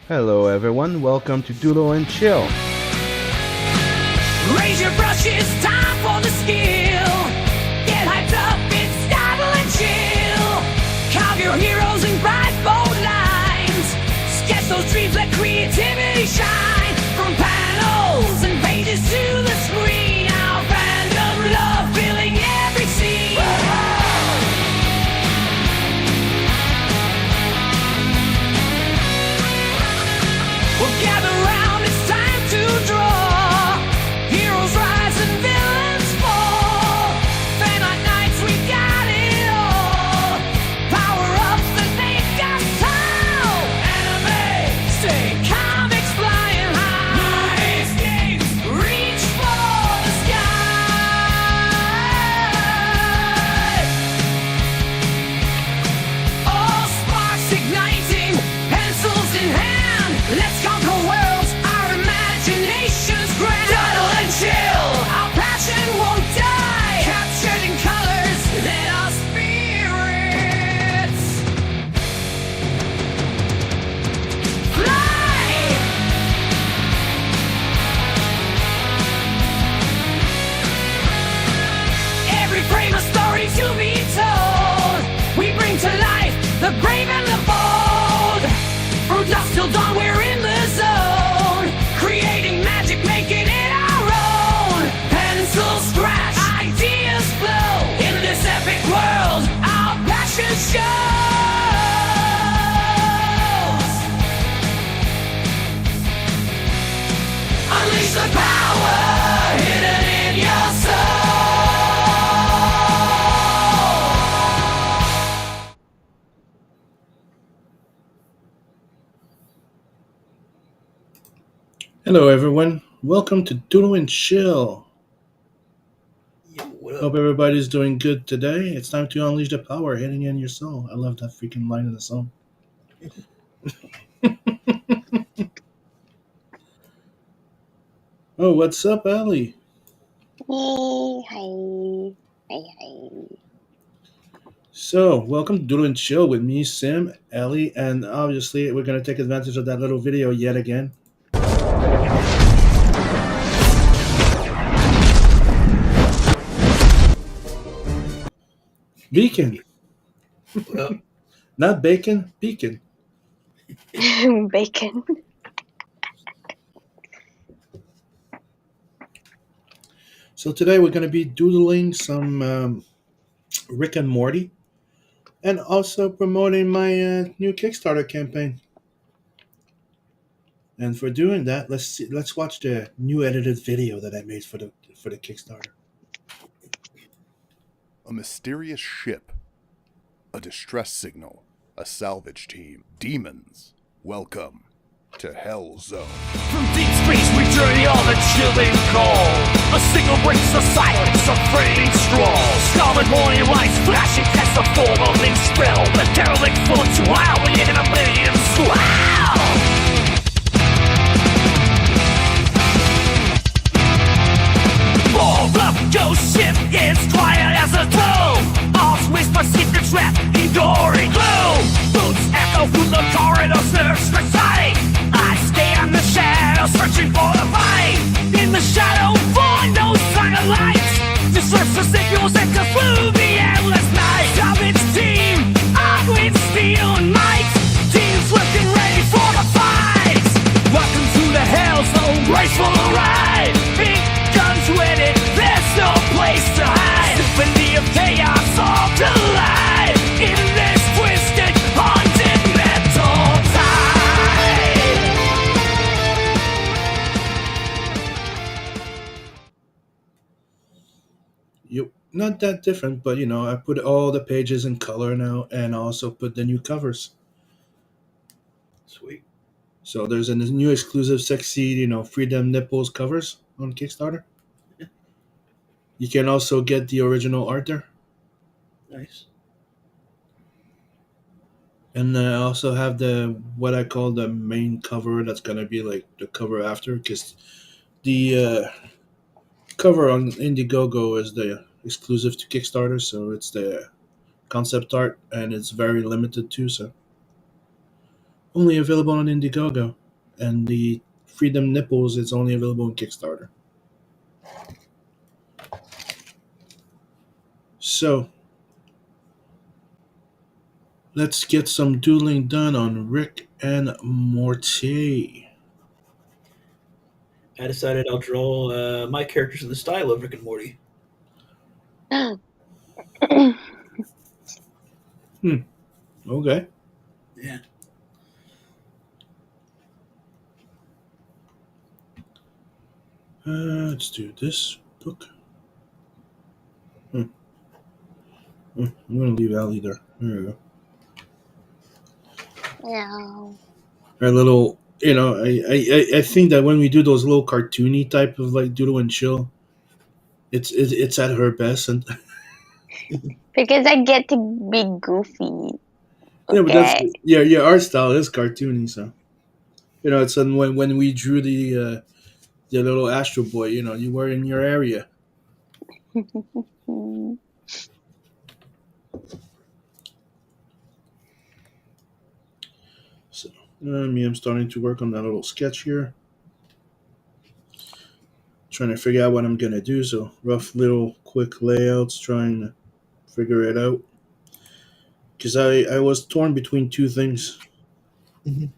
Hello, everyone. Welcome to Doodle and Chill. Raise your brushes, time for the skill. Get hyped up, it's Doodle and Chill. Carve your heroes in bright, bold lines. Sketch those dreams, let creativity shine. From panels and pages to the screen, our random love filling every scene. We'll gather round, it's time to draw. Heroes rise and villains fall. Fan night nights, we got it all. Power ups that make us tall. Anime, stay comics flying high. Movies, games, reach for the sky. All sparks igniting, pencils in hand. Let's conquer worlds, our imagination's grand. Doodle and Chill, our passion won't die. Captured in colors, let our spirits fly. Every frame a story to be told. We bring to life the brave and the bold. From dusk till dawn, we're in the zone. Creating magic, making it our own. Pencil scratch, ideas flow. In this epic world, our passion shows. Unleash the power hidden in your soul. Hello, everyone. Welcome to Doodle and Chill. Hope everybody's doing good today. It's time to unleash the power hidden in your soul. I love that freaking line in the song. Oh, what's up, Allie? Hey, hi. Hi. So, welcome to Doodle and Chill with me, Sim, Ellie, and obviously we're going to take advantage of that little video yet again. Beacon. Not bacon, beacon. Bacon. So today we're going to be doodling some Rick and Morty, and also promoting my new Kickstarter campaign. And for doing that, let's watch the new edited video that I made for the Kickstarter. A mysterious ship, a distress signal, a salvage team, demons. Welcome to Hellzone. From deep space we journey on the chilling cold. A signal breaks the silence of fading straws. Scarlet morning lights flashing as the foremothing spell. The derelict float to howling in oblivion's wow. More up, ghost ship is quiet as a toe. All's whisper secrets wrapped in gory glow. Boots echo through the corridors, search for sight. I stay in the shadows, searching for the fight. In the shadow, find no sign of light. Disperse the signals and conclude the endless night. Salvage team, armed with steel and might. Teams looking ready for the fight. Welcome to the Hellzone, graceful ride. Big guns with it, there's no place to hide. Symphony of chaos, all to life. In this twisted, haunted mental tide. Not that different, but I put all the pages in color now, and also put the new covers. Sweet. So there's a new exclusive sexy, Freedom Nipples covers on Kickstarter. Yeah. You can also get the original art there. Nice. And I also have what I call the main cover. That's gonna be like the cover after, because the cover on Indiegogo is the exclusive to Kickstarter, so it's the concept art, and it's very limited too. So only available on Indiegogo, and the Freedom Nipples is only available on Kickstarter. So let's get some doodling done on Rick and Morty. I decided I'll draw my characters in the style of Rick and Morty. Okay. Yeah. Let's do this book. I'm going to leave Ali there. There we go. No. Our little, I think that when we do those little cartoony type of like doodle and chill, it's at her best. And Because I get to be goofy. yeah, but that's Okay. yeah, art style is cartoony. So it's when we drew the little Astro Boy. You were in your area. Hmm. So I'm starting to work on that little sketch here. Trying to figure out what I'm gonna do. So rough little quick layouts, trying to figure it out. Because I was torn between two things. Mhm.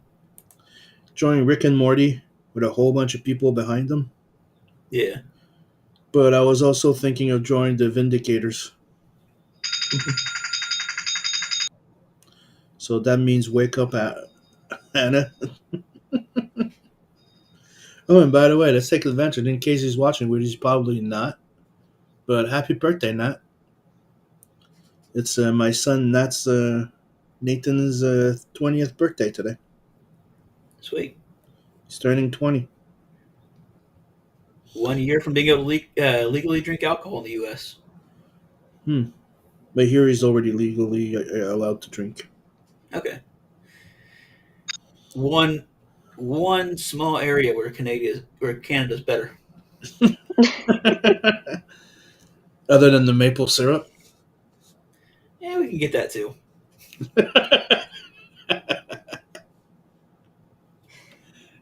Drawing Rick and Morty with a whole bunch of people behind them. Yeah. But I was also thinking of drawing the Vindicators. So that means wake up, Anna. Oh, and by the way, let's take advantage in case he's watching, which he's probably not. But happy birthday, Nat. It's my son Nat's Nathan's 20th birthday today. Sweet. He's turning 20. 1 year from being able to legally drink alcohol in the U.S. But here he's already legally allowed to drink. Okay. One small area where Canada's better. Other than the maple syrup. Yeah, we can get that too.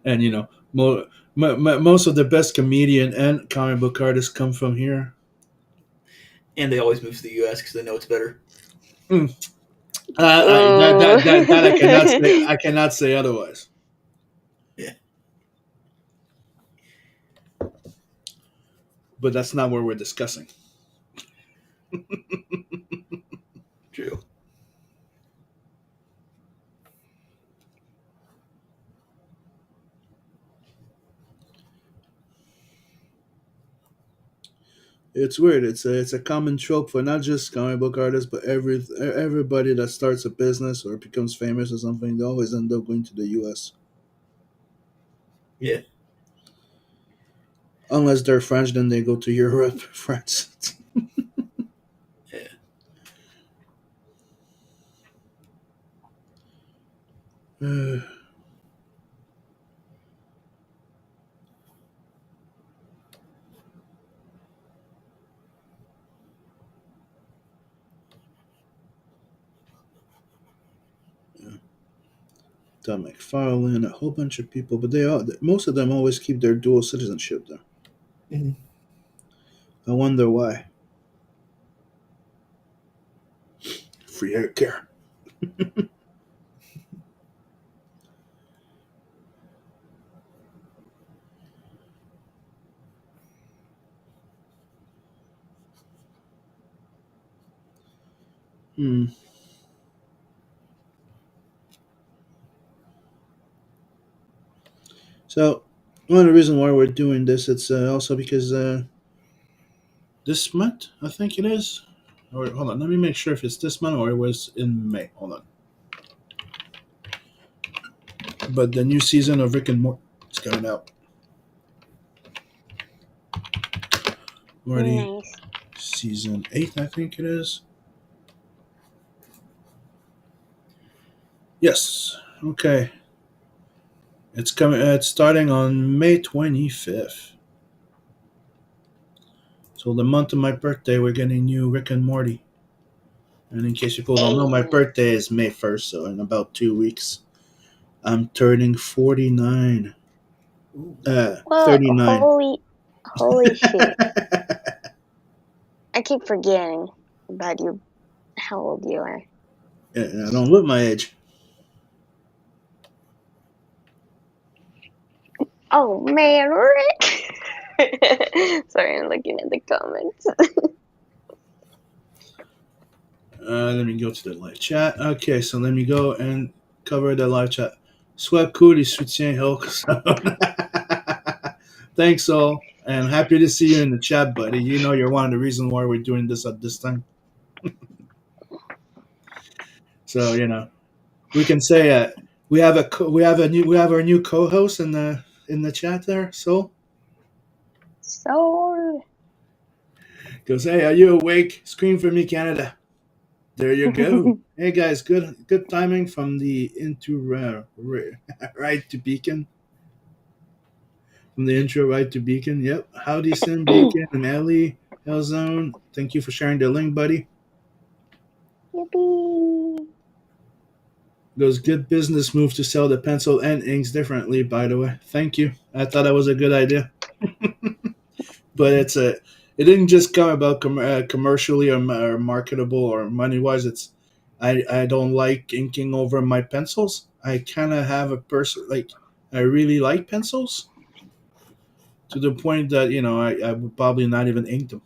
And most of the best comedian and comic book artists come from here. And they always move to the U.S. because they know it's better. That I cannot say. I cannot say otherwise. Yeah. But that's not what we're discussing. True. It's weird. It's a common trope for not just comic book artists, but everybody that starts a business or becomes famous or something. They always end up going to the U.S. Yeah. Unless they're French, then they go to Europe, France. Yeah. Tom McFarlane, a whole bunch of people, but most of them always keep their dual citizenship though. Mhm. I wonder why. Free hair care. Hmm. So, one of the reasons why we're doing this, it's also because this month, I think it is. Or hold on, let me make sure if it's this month or it was in May. Hold on. But the new season of Rick and Morty is coming out. Morty Nice. season 8, I think it is. Yes. Okay. It's coming. It's starting on May 25th. So the month of my birthday, we're getting new Rick and Morty. And in case people don't know, my Hey. birthday is May 1st, so in about 2 weeks, I'm turning 49. Ooh. Whoa, 39. holy shit. I keep forgetting about you, how old you are. Yeah, I don't look my age. Oh man, Rick! Sorry, I'm looking at the comments. Let me go to the live chat. Okay, so let me go and cover the live chat. Soit cool, les soutiens Hellzone. Thanks all, and happy to see you in the chat, buddy. You know you're one of the reasons why we're doing this at this time. So we can say we have our new co-host in the chat there. So So, goes, hey, are you awake? Scream for me, Canada. There you go. Hey guys, good timing from the right to Beacon. From the intro right to Beacon. Yep. Howdy, Sim Beacon and Ellie Hellzone. Thank you for sharing the link, buddy. yippee! Goes good business move to sell the pencil and inks differently. By the way, thank you. I thought that was a good idea. But it didn't just come about commercially or marketable or money wise. I don't like inking over my pencils. I kind of have a person like I really like pencils to the point that I would probably not even ink them.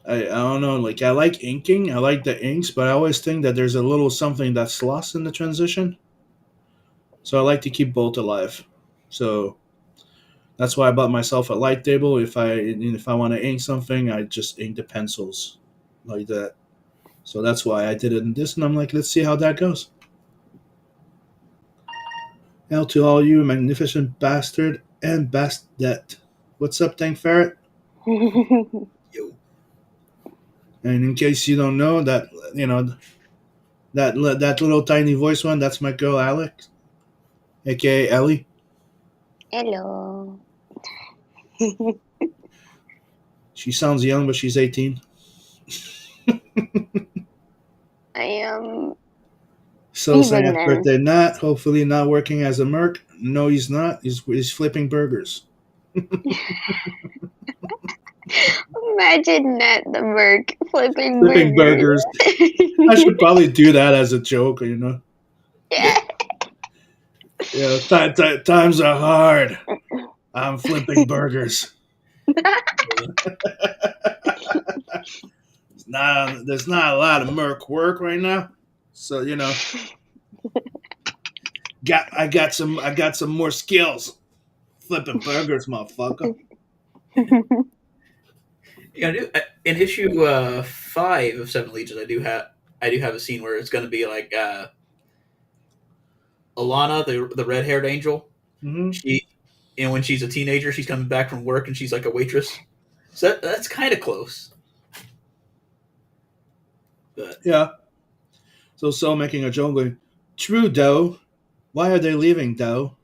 I don't know, like I like inking, I like the inks, but I always think that there's a little something that's lost in the transition. So I like to keep both alive. So that's why I bought myself a light table. If I want to ink something, I just ink the pencils like that. So that's why I did it in this, and I'm like, let's see how that goes. Hail to all you, magnificent bastard and bastet. What's up, Tank Ferret? Yo. And in case you don't know, that little tiny voice one, that's my girl Alex, aka Ellie. Hello. She sounds young, but she's 18. I am. So Even saying happy then. birthday, Nat. Hopefully not working as a merc. No, he's not. He's flipping burgers. Imagine that, the Merc flipping Flipping burgers. burgers. I should probably do that as a joke. Yeah. Yeah, times are hard. I'm flipping burgers. There's not a lot of merc work right now, so I got some more skills. Flipping burgers, motherfucker. Yeah, in issue 5 of Seven Legions, I do have a scene where it's going to be like Alana, the red haired angel. Mm-hmm. She, when she's a teenager, she's coming back from work and she's like a waitress. So that's kind of close. But Yeah. So making a joke going, true, Doe. Why are they leaving, Doe?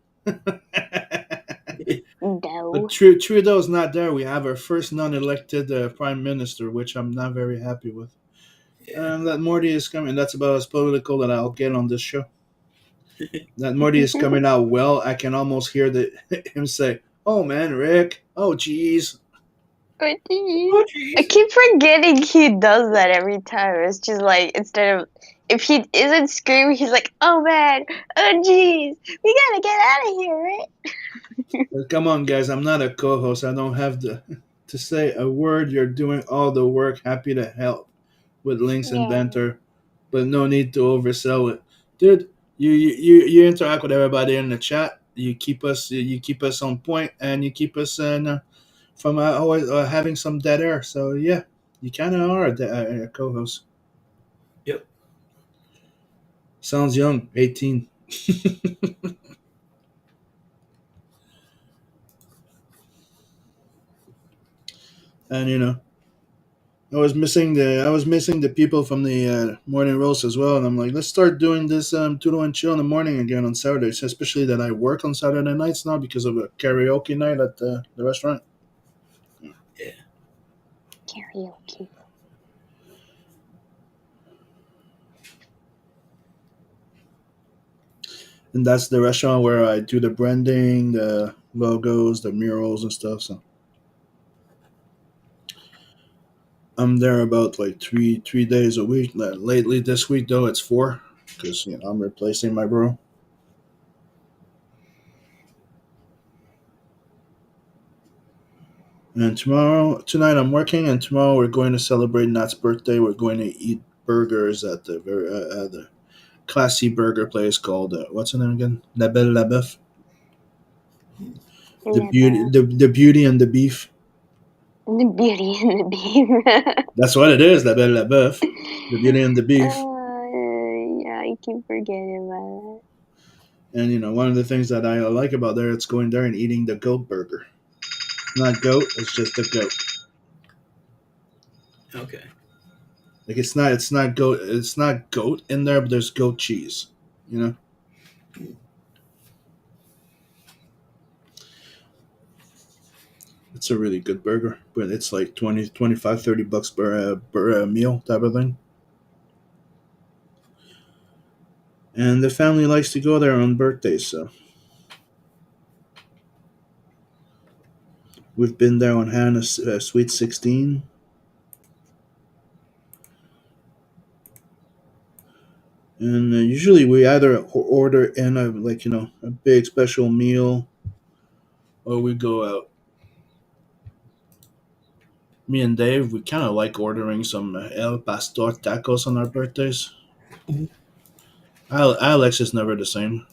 No. But Trudeau's not there. We have our first non-elected prime minister, which I'm not very happy with. yeah. That Morty is coming. That's about as political that I'll get on this show. That Morty is coming out well. I can almost hear him say, "Oh man, Rick. Oh geez." Oh, Oh, I jeez. keep forgetting he does that every time. It's just like, instead of, if he isn't screaming, he's like, oh man, oh jeez, we gotta get out of here, right? Come on, guys. I'm not a co-host. I don't have to say a word. You're doing all the work. Happy to help with links and Yeah. banter, but no need to oversell it, dude. You interact with everybody in the chat. You keep us on point, and you keep us from always having some dead air. So yeah, you kind of are a co-host. Yep. Sounds young, 18. And I was missing the people from the morning roast as well, and I'm like, let's start doing this Doodle and Chill in the morning again on Saturdays, especially that I work on Saturday nights now because of a karaoke night at the restaurant. Yeah. Karaoke. And that's the restaurant where I do the branding, the logos, the murals, and stuff. So I'm there about like three days a week. Lately, this week though, it's 4 because I'm replacing my bro. And tonight I'm working, and tomorrow we're going to celebrate Nat's birthday. We're going to eat burgers at the classy burger place called what's the name again? La Belle La Boeuf. The beauty and the beef. The Beauty and the Beast. That's what it is, La Belle La Boeuf. The beauty and the beef. Yeah, I keep forgetting about And one of the things that I like about there, it's going there and eating the goat burger. Not goat, it's just the goat. Okay. Like it's not goat in there, but there's goat cheese. You know. It's a really good burger, but it's like 20, 25, $30 per meal type of thing. And the family likes to go there on birthdays, so we've been there on Hannah's Sweet 16. And usually we either order in a big special meal, or we go out. Me and Dave, we kind of like ordering some El Pastor tacos on our birthdays. Mhm. Alex is never the same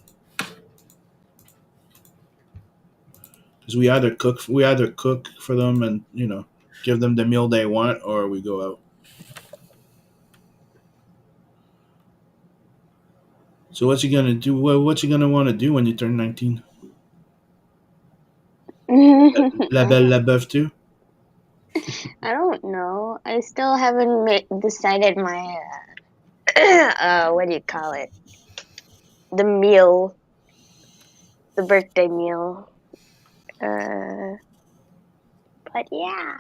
because we either cook for them and give them the meal they want, or we go out. So what's you gonna do? What you gonna want to do when you turn 19? it. La Belle La Boeuf too. I don't know. I still haven't decided my what do you call it? The meal, the birthday meal. But yeah,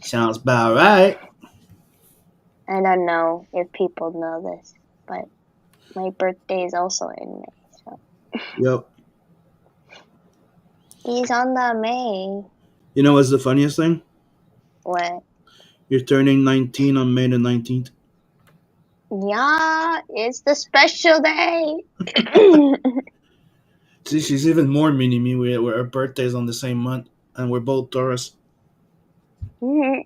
Sounds about right. I don't know if people know this, but my birthday is also in May. So Yep. he's on the May. You know what's the funniest thing? What? You're turning 19 on May the 19th. Yeah, it's the special day. See, she's even more mini me. Our birthdays on the same month, and we're both Taurus. Do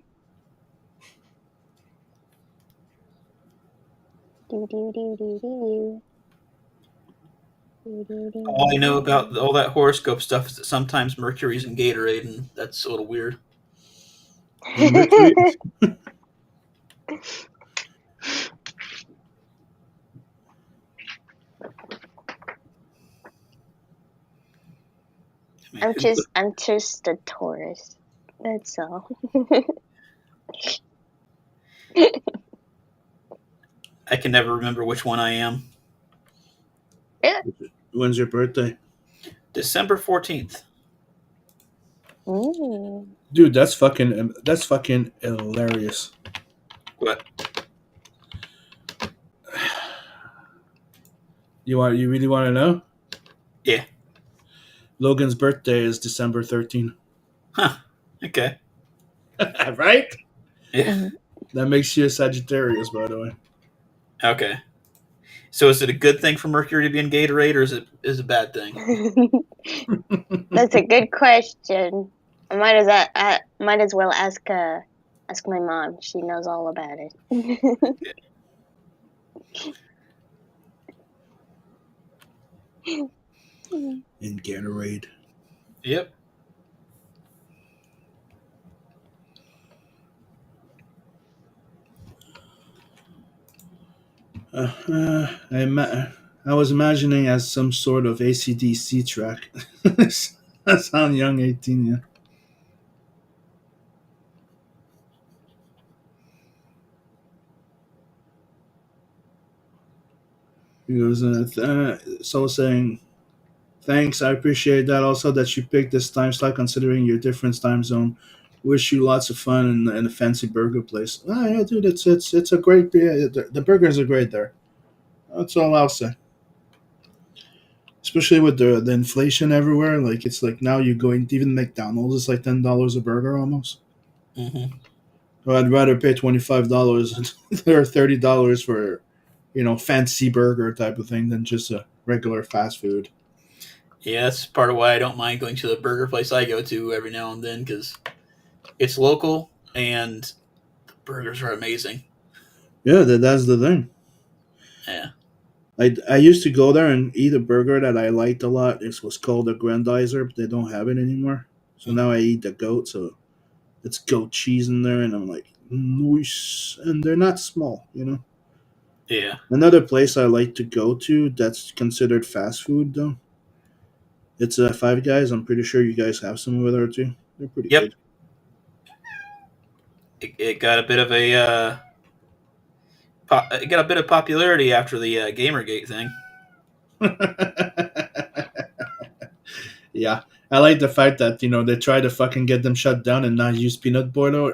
do do do do. Do, do, do, All I know do. about all that horoscope stuff is that sometimes Mercury's in Gatorade, and that's a little weird. And Mercury, I mean, I'm just a Taurus. That's all. I can never remember which one I am. when's your birthday? December 14th. Dude, that's fucking hilarious. What? You really want to know? Yeah. Logan's birthday is December 13th. Huh. Okay. Right? Yeah. That makes you a Sagittarius, by the way. Okay. So is it a good thing for Mercury to be in Gatorade, or is it a bad thing? That's a good question. I might as well ask my mom. She knows all about it. In Gatorade. Yep. I was imagining as some sort of AC/DC track. That sound young 18, yeah. He goes, so saying, thanks, I appreciate that. Also, that you picked this time slot considering your different time zone. Wish you lots of fun in a fancy burger place. Ah, yeah, dude, it's a great. The burgers are great there. That's all I'll say. Especially with the inflation everywhere, like it's like now you go into even McDonald's, it's like $10 a burger almost. Mm-hmm. So I'd rather pay $25 or $30 for, fancy burger type of thing than just a regular fast food. Yeah, that's part of why I don't mind going to the burger place I go to every now and then, because it's local and the burgers are amazing. Yeah, that's the thing. Yeah. I used to go there and eat a burger that I liked a lot. It was called a Grandizer, but they don't have it anymore. So now I eat the goat. So it's goat cheese in there, and I'm like, nice. And they're not small. Yeah. Another place I like to go to that's considered fast food though. It's Five Guys. I'm pretty sure you guys have some over there too. They're pretty Yep. good. It got a bit of a it got a bit of popularity after the Gamergate thing. Yeah, I like the fact that they try to fucking get them shut down and not use peanut oil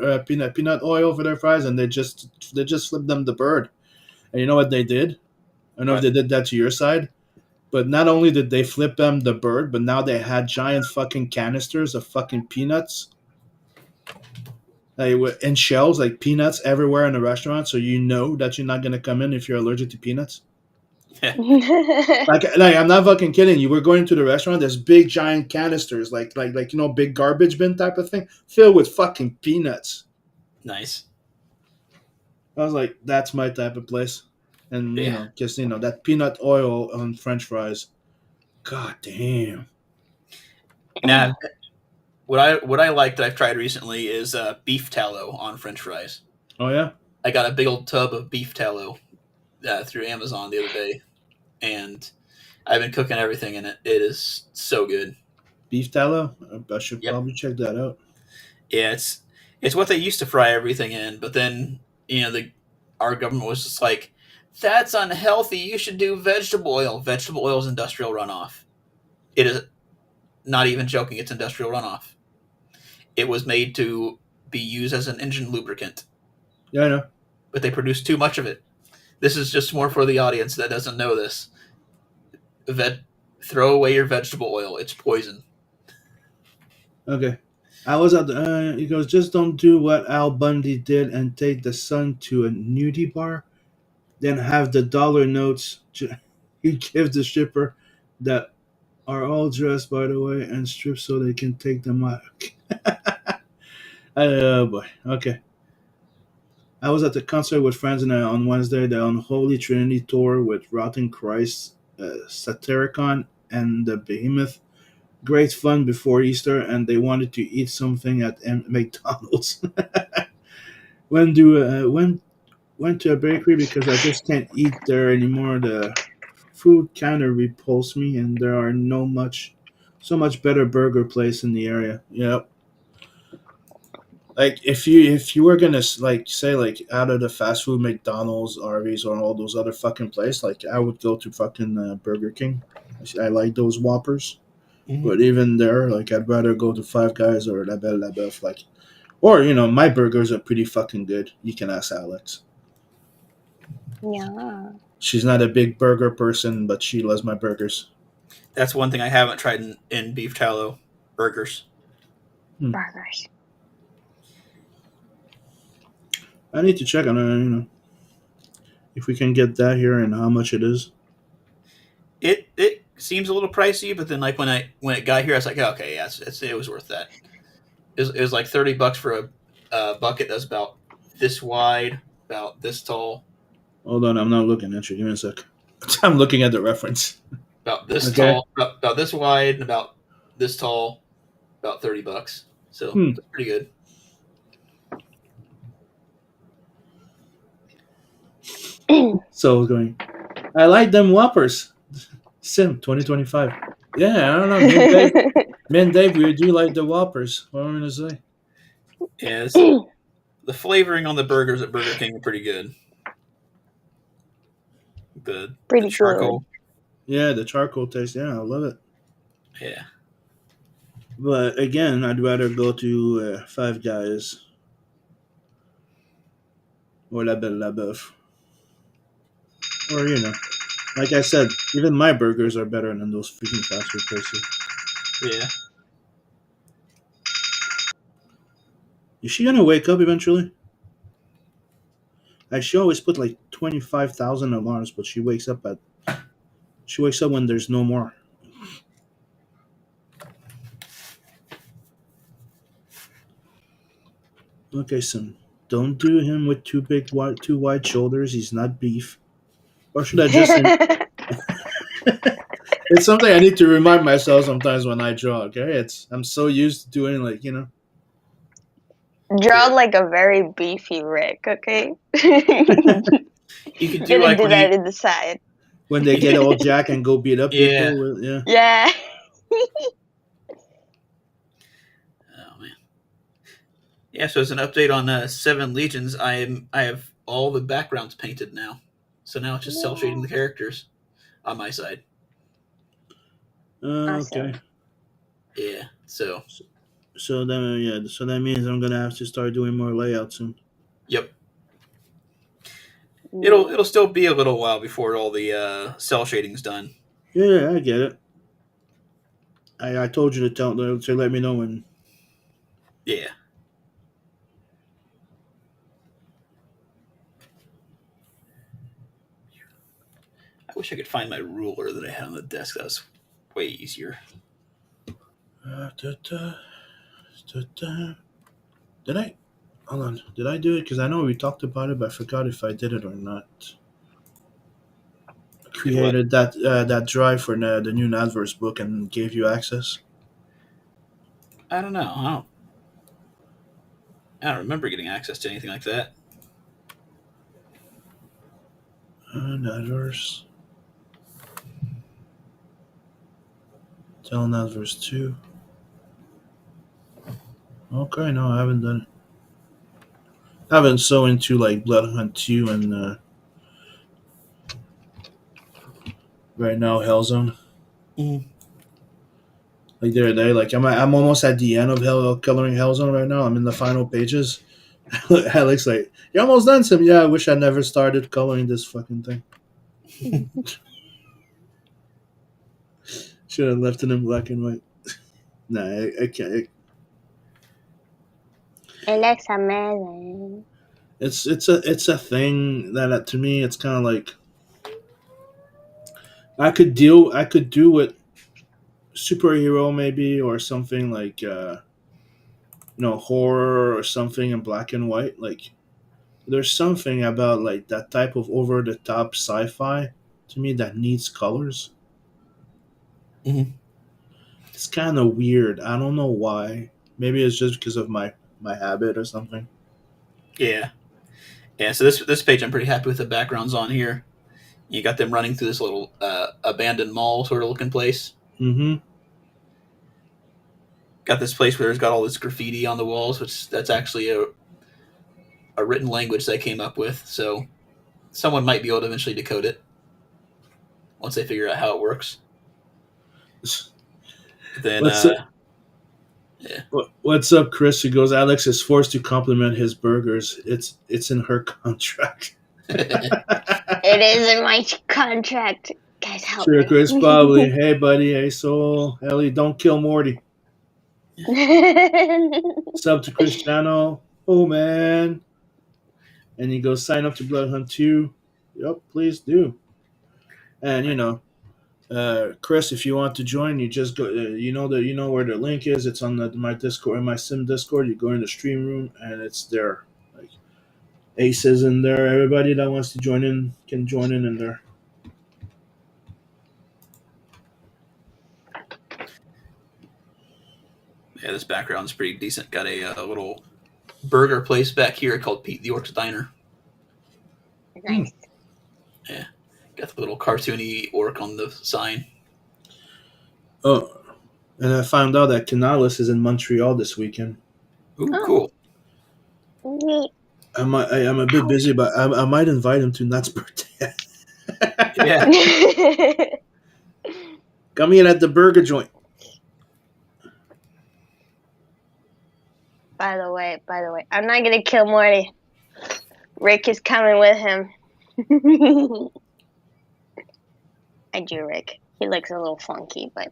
for their fries, and they just flip them the bird. And you know what they did? I don't know if they did that to your side, but not only did they flip them the bird, but now they had giant fucking canisters of fucking peanuts. Like in shells, like peanuts everywhere in the restaurant, so you know that you're not gonna come in if you're allergic to peanuts. Like I'm not fucking kidding you. We're going to the restaurant. There's big giant canisters, like big garbage bin type of thing, filled with fucking peanuts. Nice. I was like, that's my type of place, and Yeah. just that peanut oil on French fries. God damn. Now, what I like that I've tried recently is beef tallow on French fries. Oh yeah. I got a big old tub of beef tallow through Amazon the other day, and I've been cooking everything in it. It is so good. Beef tallow. I should Yep. probably check that out. Yeah, it's what they used to fry everything in, but then our government was just like, that's unhealthy. You should do vegetable oil. Vegetable oil is industrial runoff. It is not even joking. It's industrial runoff. It was made to be used as an engine lubricant, Yeah, I know. but they produce too much of it. This is just more for the audience that doesn't know this. Throw away your vegetable oil. It's poison. Okay. I was at the, he goes, just don't do what Al Bundy did and take the son to a nudie bar, then have the dollar notes you give the shipper that are all dressed, by the way, and stripped so they can take them out. Oh boy. Okay. I was at the concert with friends on Wednesday. They're on Holy Trinity tour with Rotten Christ, Satyricon, and the Behemoth. Great fun before Easter, and they wanted to eat something at McDonald's. Went to a bakery because I just can't eat there anymore. The food kind of repulsed me, and there are so much better burger place in the area. Yep. Like if you were gonna like say like out of the fast food McDonald's, Arby's, or all those other fucking places, like I would go to fucking Burger King. I like those Whoppers. Mm-hmm. But even there, like I'd rather go to Five Guys or La Belle La Boeuf, like, or my burgers are pretty fucking good. You can ask Alex. Yeah. She's not a big burger person, but she loves my burgers. That's one thing I haven't tried in beef tallow burgers. Burgers. I need to check on it. If we can get that here and how much it is. It seems a little pricey, but then like when it got here, I was like, okay, yeah, it was worth that. It was like $30 for a bucket that's about this wide, about this tall. Hold on, I'm not looking at you. Give me a sec. I'm looking at the reference. About this Okay. tall, about this wide, and about this tall, about $30. So it's pretty good. So going, I like them Whoppers. Sim 2025. Yeah, I don't know. Man, Dave, we do like the Whoppers. What am I gonna say? Yeah, the flavoring on the burgers at Burger King are pretty good. Pretty the charcoal. Yeah, the charcoal taste. Yeah, I love it. Yeah. But again, I'd rather go to Five Guys or La Belle La Boeuf. Or, Like I said, even my burgers are better than those freaking fast food places. Yeah. Is she gonna wake up eventually? Like she always put like 25,000 alarms, but she wakes up when there's no more. Okay, son. Don't do him with too wide shoulders. He's not beef. Or should I just? It's something I need to remind myself sometimes when I draw. Okay, I'm so used to doing Draw like a very beefy Rick, okay? You could do Gonna like do when that he. in the side. when they get all jack and go beat up Yeah. people. Yeah. Yeah. Oh man. Yeah. So as an update on Seven Legions, I have all the backgrounds painted now. So now it's just cell shading the characters on my side. Okay. Awesome. Yeah. So. So that means I'm gonna have to start doing more layout soon. Yep. It'll still be a little while before all the cell shading's done. Yeah, I get it. I told you to let me know when. Yeah. I wish I could find my ruler that I had on the desk. That was way easier. Did I? Hold on. Did I do it? Because I know we talked about it, but I forgot if I did it or not. Created that drive for the new Nadverse book and gave you access. I don't know. I don't remember getting access to anything like that. Nadverse. Tell Nadverse 2. Okay, no, I haven't done it. I've been so into like Blood Hunt 2 and right now Hellzone. Mm. Like the other day, like I'm almost at the end of coloring Hellzone right now. I'm in the final pages. Alex like, you're almost done, Sim. Yeah, I wish I never started coloring this fucking thing. Should have left it in black and white. Nah, I can't. It looks amazing. It's a thing that to me it's kind of like I could do with superhero maybe or something like horror or something in black and white. Like there's something about like that type of over the top sci-fi to me that needs colors. Mhm. It's kind of weird. I don't know why. Maybe it's just because of my habit or something. Yeah. Yeah. So this page, I'm pretty happy with the backgrounds on here. You got them running through this little abandoned mall sort of looking place. Mm-hmm. Got this place where it's got all this graffiti on the walls, which that's actually a written language they came up with. So someone might be able to eventually decode it once they figure out how it works. Then, yeah. What's up, Chris? He goes, Alex is forced to compliment his burgers. It's in her contract. It is in my contract. Guys, help Sure, me. Chris, probably. Hey, buddy. Hey, Soul. Ellie, don't kill Morty. Sub to Cristiano. Oh, man. And he goes, sign up to Blood Hunt 2. Yep, please do. And, Chris, if you want to join, you just go. You know where the link is. It's on my Discord, my Sim Discord. You go in the stream room, and it's there. Like Ace is in there. Everybody that wants to join in can join in there. Yeah, this background's pretty decent. Got a little burger place back here called Pete the Orc's Diner. Nice. Yeah, got the little cartoony orc on the sign. Oh, and I found out that Canales is in Montreal this weekend. Ooh, Oh. cool. Neat. I'm a bit busy, but I might invite him to Nat's birthday. Yeah. Come here at the burger joint. By the way, I'm not gonna kill Morty. Rick is coming with him. I drew Rick. He looks a little funky, but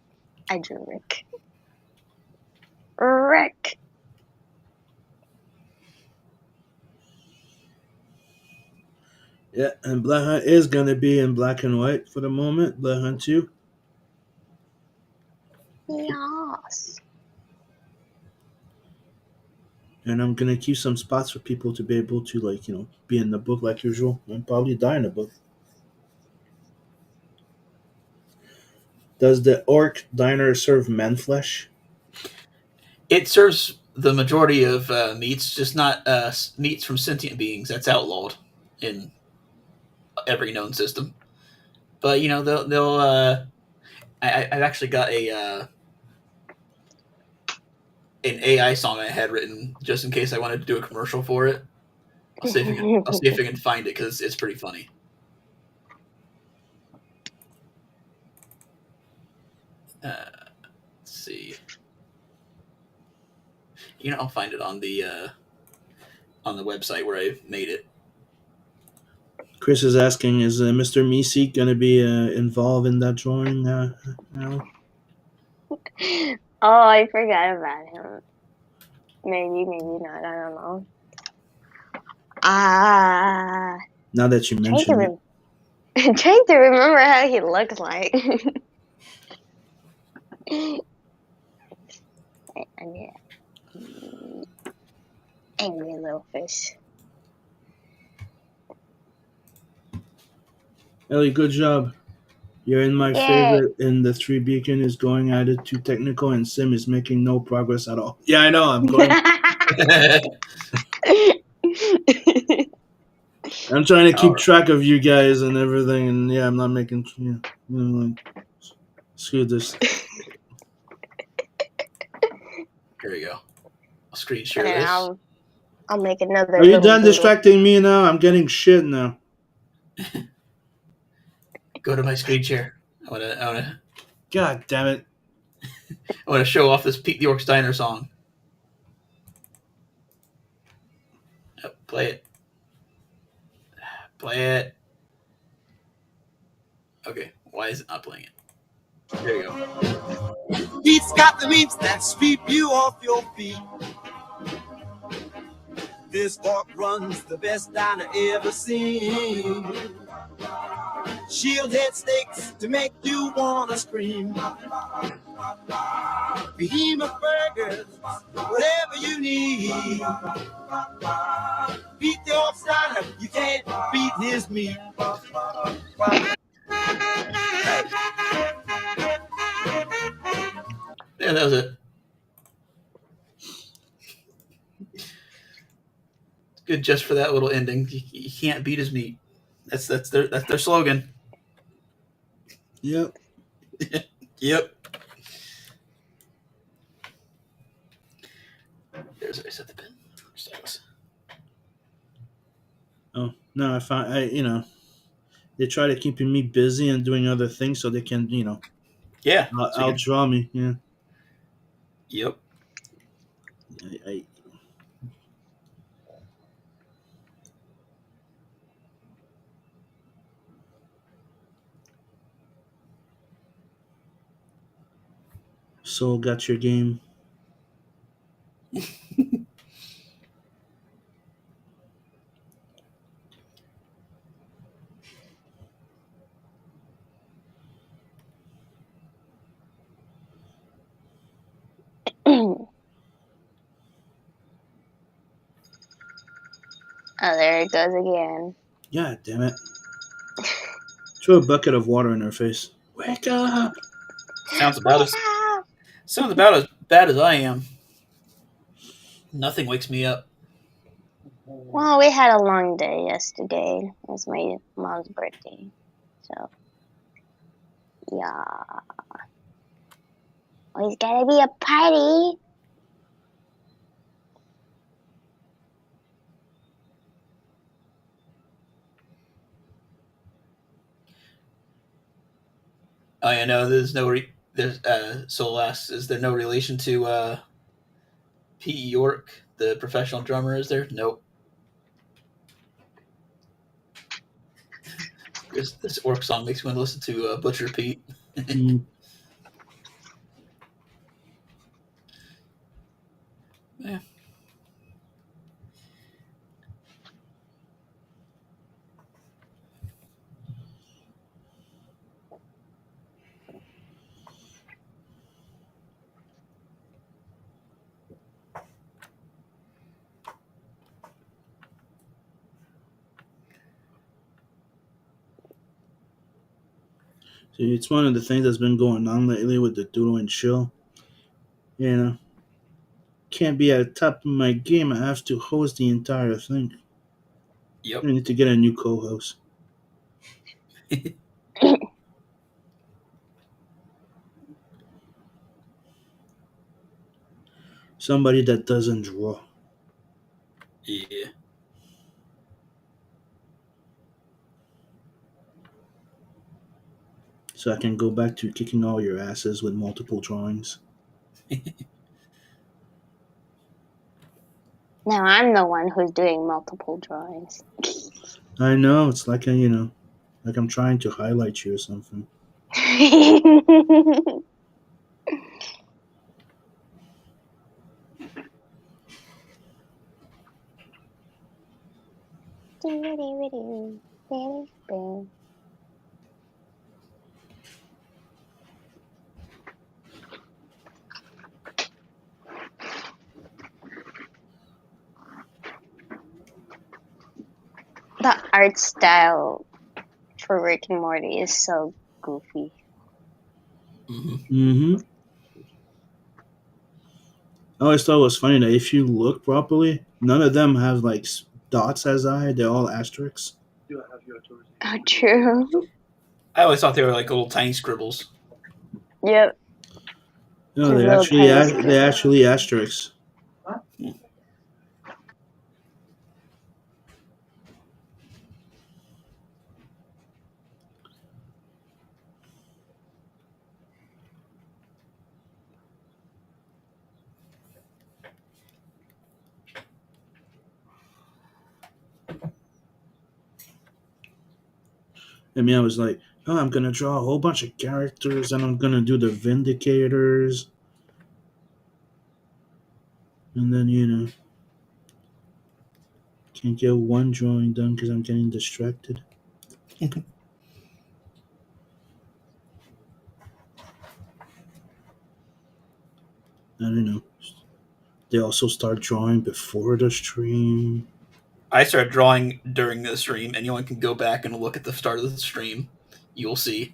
I drew Rick. Rick. Yeah, and Blood Hunt is gonna be in black and white for the moment. Blood Hunt 2. Yes. And I'm gonna keep some spots for people to be able to, like, be in the book like usual and probably die in the book. Does the orc diner serve man flesh? It serves the majority of meats, just not meats from sentient beings. That's outlawed in every known system. But they'll. I've actually got an AI song I had written just in case I wanted to do a commercial for it. I'll see if I can find it because it's pretty funny. Let's see. I'll find it on the website where I made it. Chris is asking, is Mr. Meeseek going to be involved in that drawing? Oh, I forgot about him. Maybe not. I don't know. Now that you mention it. I'm trying to remember how he looks like. Angry little fish. Ellie, good job. You're in my Yay. favorite, and the 3 beacon is going at it too technical, and Sim is making no progress at all. Yeah, I know. I'm going. I'm trying to keep track of you guys and everything, and yeah, I'm not making. Screw this. Here we go. I'll screen share this. I'll make another. Are you done distracting me now? I'm getting shit now. Go to my screen share. I wanna. God damn it! I want to show off this Pete the Orc Diner song. Oh, play it. Play it. Okay, why is it not playing it? There you go. Pete's got the meats that sweep you off your feet. This orc runs the best diner ever seen. Shield head steaks to make you wanna scream. Behemoth burgers, whatever you need. Beat the orc diner, you can't beat his meat. Yeah, that was it. Good just for that little ending. You can't beat his meat. That's their slogan. Yep. Yep. There's where I set the pin. Oh no, they try to keep me busy and doing other things so they can, Yeah. outdraw me. Yeah. Yep. Soul got your game. Oh, there it goes again. Yeah, damn it. Throw a bucket of water in her face. Wake up! Sounds about as bad as I am. Nothing wakes me up. Well, we had a long day yesterday. It was my mom's birthday. So, yeah. Always gotta be a party. Oh yeah, no. There's no Soul asks, is there no relation to P.E. York, the professional drummer? Is there? Nope. This orc song makes me want to listen to Butcher Pete. Mm. Yeah. See, it's one of the things that's been going on lately with the Doodle and Chill. You know, can't be at the top of my game. I have to host the entire thing. Yep. I need to get a new co-host. Somebody that doesn't draw. Yeah. So I can go back to kicking all your asses with multiple drawings. Now I'm the one who's doing multiple drawings. I know, it's like like I'm trying to highlight you or something. The art style for Rick and Morty is so goofy. Hmm. Mm-hmm. I always thought it was funny that if you look properly, none of them have like dots as they're all asterisks. Oh, true. I always thought they were like little tiny scribbles. Yep. No, Just they're little actually tiny scribbles. they're actually asterisks. I mean, I was like, oh, I'm gonna draw a whole bunch of characters, and I'm gonna do the Vindicators, and then can't get one drawing done because I'm getting distracted. I don't know. They also start drawing before the stream. I started drawing during the stream. Anyone can go back and look at the start of the stream. You will see.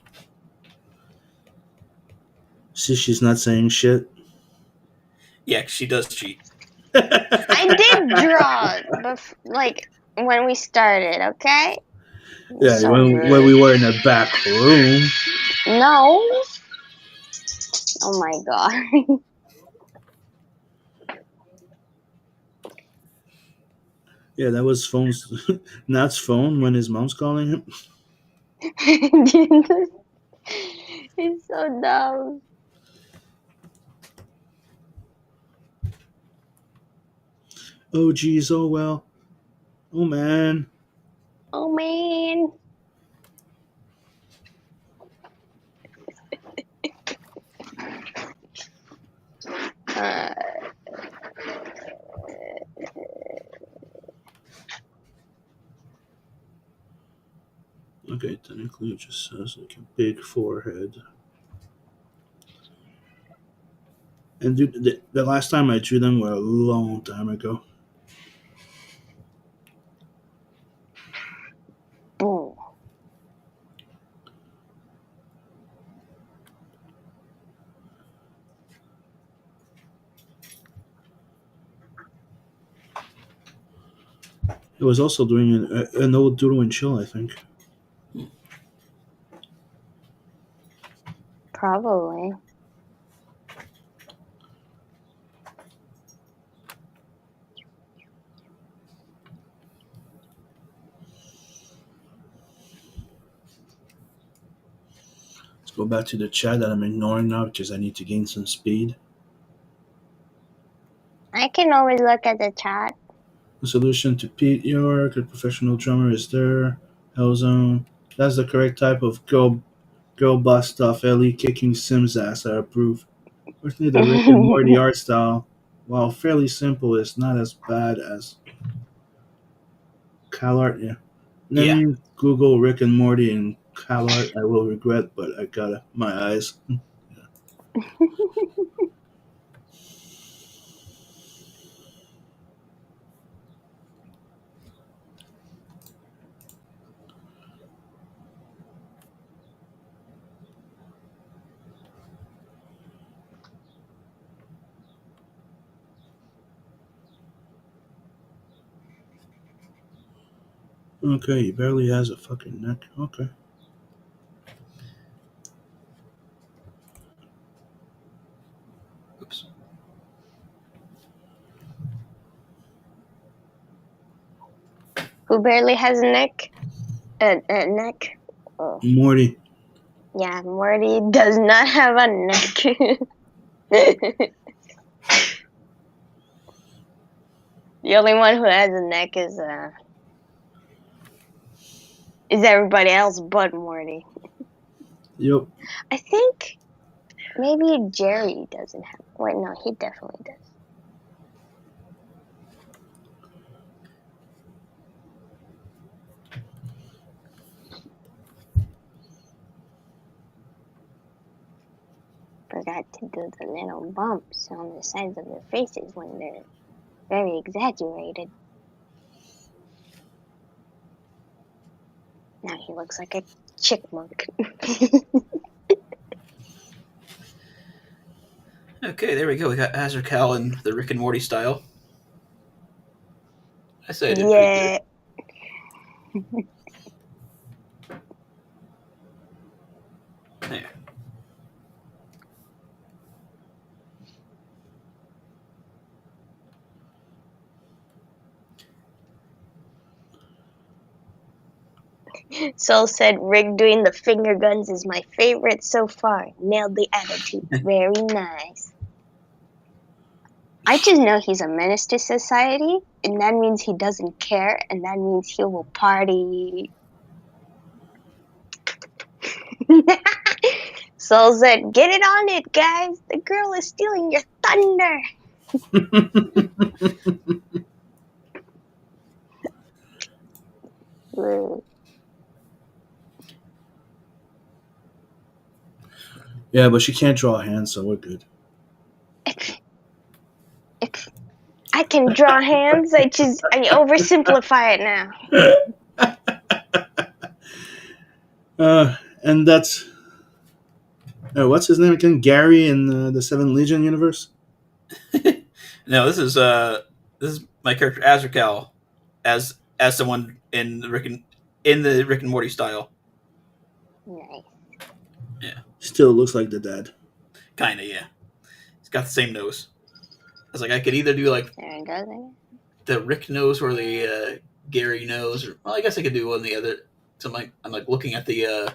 See, she's not saying shit. Yeah, 'cause she does cheat. I did draw, like when we started. Okay. Yeah, So when we were in a back room. No. Oh my god. Yeah, that was phone's Nat's phone when his mom's calling him. It's so dumb. Oh geez, oh well. Oh man. Oh man. Uh, Okay, technically it just says like a big forehead. And dude, the last time I drew them were a long time ago. boom. It was also doing an old Doodle and Chill, I think. Probably. Let's go back to the chat that I'm ignoring now because I need to gain some speed. I can always look at the chat. The solution to Pete York, a professional drummer, is there. Hellzone. That's the correct type of girl boss stuff. Ellie kicking Sim's ass. I approve. Personally, the Rick and Morty art style, while fairly simple, is not as bad as CalArt. Yeah. Let Yeah. me Google Rick and Morty and CalArt. I will regret, but I got my eyes. Okay, he barely has a fucking neck. Okay. Oops. Who barely has a neck? A neck? Oh. Morty. Yeah, Morty does not have a neck. The only one who has a neck is everybody else but Morty. Yep. I think maybe Jerry doesn't have. Wait, no, he definitely does. Forgot to do the little bumps on the sides of their faces when they're very exaggerated. Now he looks like a chickmunk. Okay, there we go. We got Azrael in the Rick and Morty style. I say I did pretty good. Yeah. There. Soul said Rick doing the finger guns is my favorite so far. Nailed the attitude. Very nice. I just know he's a menace to society, and that means he doesn't care, and that means he will party. Soul said, get it on it, guys. The girl is stealing your thunder. Ooh. Yeah, but she can't draw hands, so we're good. I can draw hands. I oversimplify it now. And that's what's his name again? Gary in the Seven Legion universe. No, this is my character Azrael as someone in the Rick and Morty style. Nice. Yeah, Still looks like the dad. kinda. Yeah, he's got the same nose. I was like, I could either do like There it goes. Again. the Rick nose or the Gary nose, or well, I guess I could do one or the other. So I'm like looking at the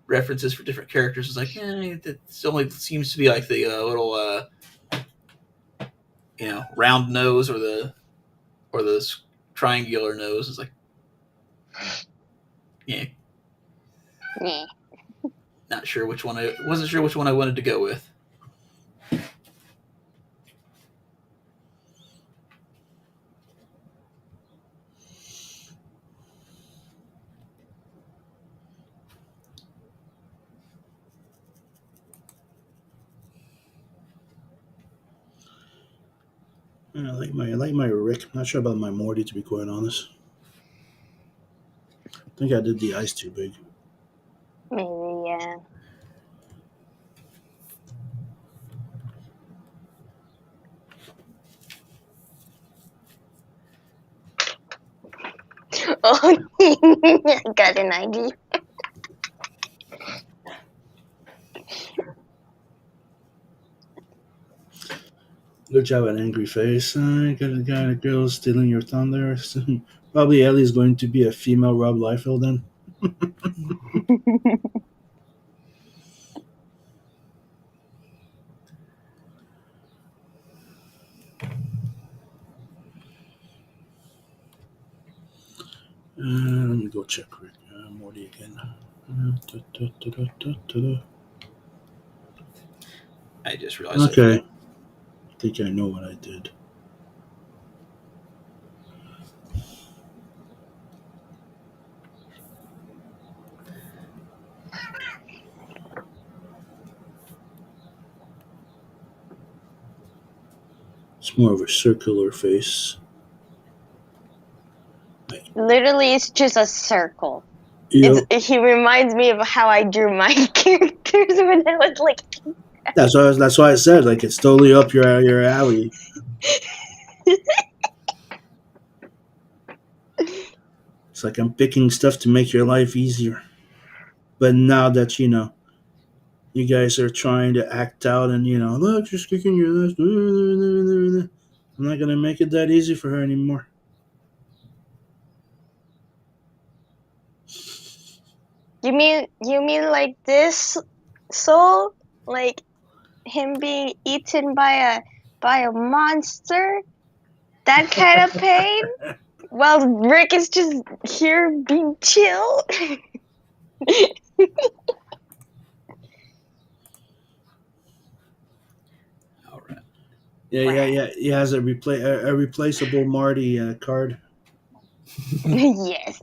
references for different characters. It's like, it only seems to be like the little round nose or the triangular nose. It's like, yeah, Yeah. not sure which one. I wasn't sure which one I wanted to go with. Yeah, I like my Rick. I'm not sure about my Morty, to be quite honest. I think I did the eyes too big. Maybe, yeah. Oh, I got an idea. Good job, an angry face. Got a girl stealing your thunder. Probably Ellie's going to be a female Rob Liefeld then. Let me go check Rick Morty again. I just realized. Okay. I think I know what I did. It's more of a circular face. Literally, it's just a circle. Yep. He reminds me of how I drew my characters when I was like. That's why I said like it's totally up your alley. It's like I'm picking stuff to make your life easier. But now that you guys are trying to act out and look, you're kicking your ass. I'm not gonna make it that easy for her anymore. You mean like this soul? Like him being eaten by a monster? That kind of pain? While Rick is just here being chill? All right. Yeah. He has a replaceable Marty card. Yes.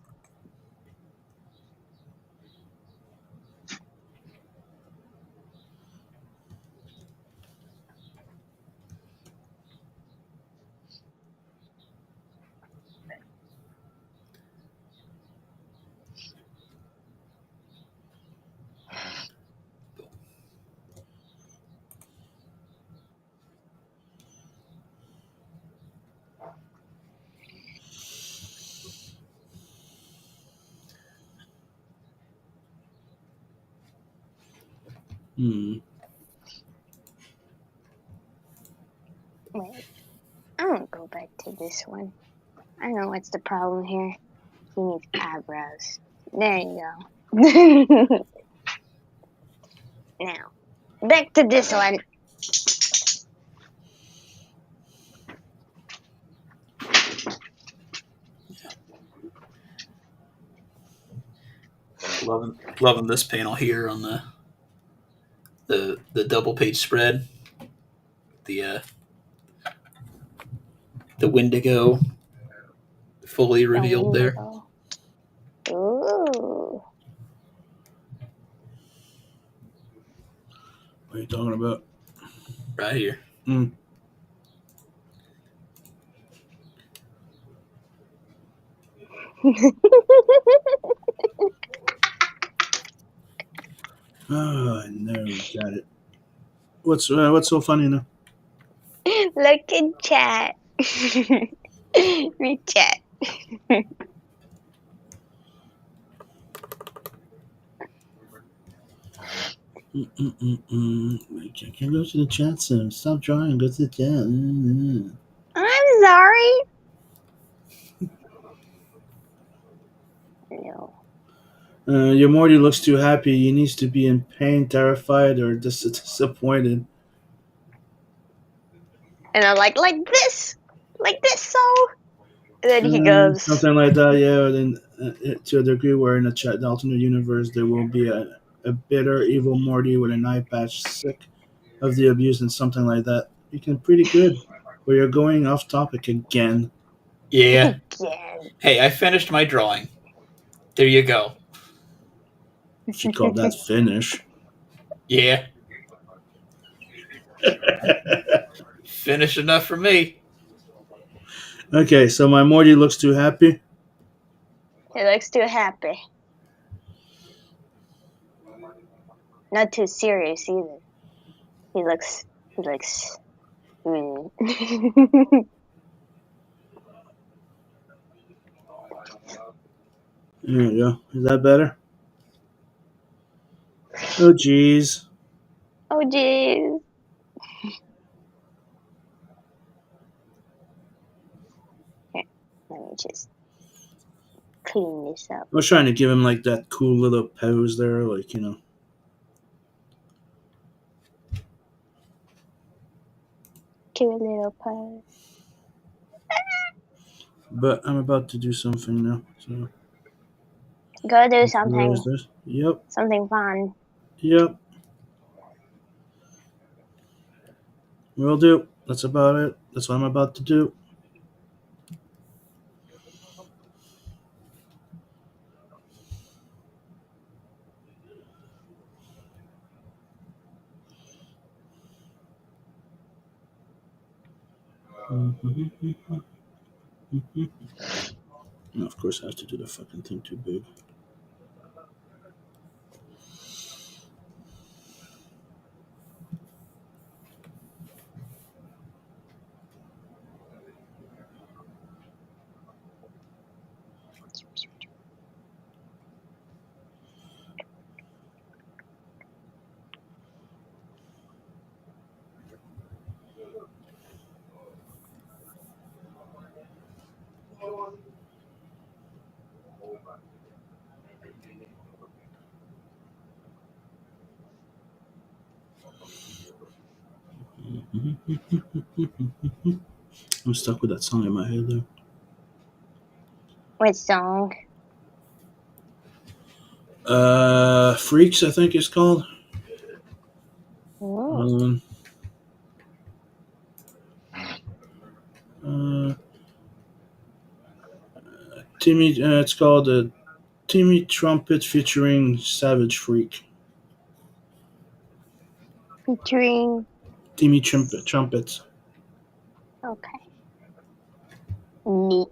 Hmm. Wait. I'm gonna go back to this one. I know what's the problem here. He needs eyebrows. There you go. Now, back to this one. Loving this panel here on the double page spread. The Wendigo fully revealed there. Ooh. What are you talking about? Right here. Mm. Oh, no, got it. What's so funny now? Look in chat. Read chat. I can go to the chat soon. Stop drawing. Go to the chat. I'm sorry. No. Your Morty looks too happy. He needs to be in pain, terrified, or disappointed. And I'm like this, so. And then he goes, Something like that, yeah. Then to a degree, where in the alternate universe there will be a bitter, evil Morty with an eye patch, sick of the abuse, and something like that. You can pretty good. But you're going off topic again. Yeah. again. Hey, I finished my drawing. There you go. She called that finish. Yeah. Finished enough for me. Okay, so my Morty looks too happy. He looks too happy. Not too serious either. He looks. There you go. Is that better? Oh, jeez. Oh, jeez. Here, let me just clean this up. I was trying to give him like that cool little pose there, like Give a little pause. But I'm about to do something now. So Go do Where something. is this? Yep. Something fun. Yep. Will do. That's about it. That's what I'm about to do. And of course, I have to do the fucking thing too big. I'm stuck with that song in my head What song? there. Freaks, I think it's called. Ooh. Timmy, it's called Timmy Trumpet featuring Savage Freak. Featuring. Timmy Trumpet. Okay. Neat.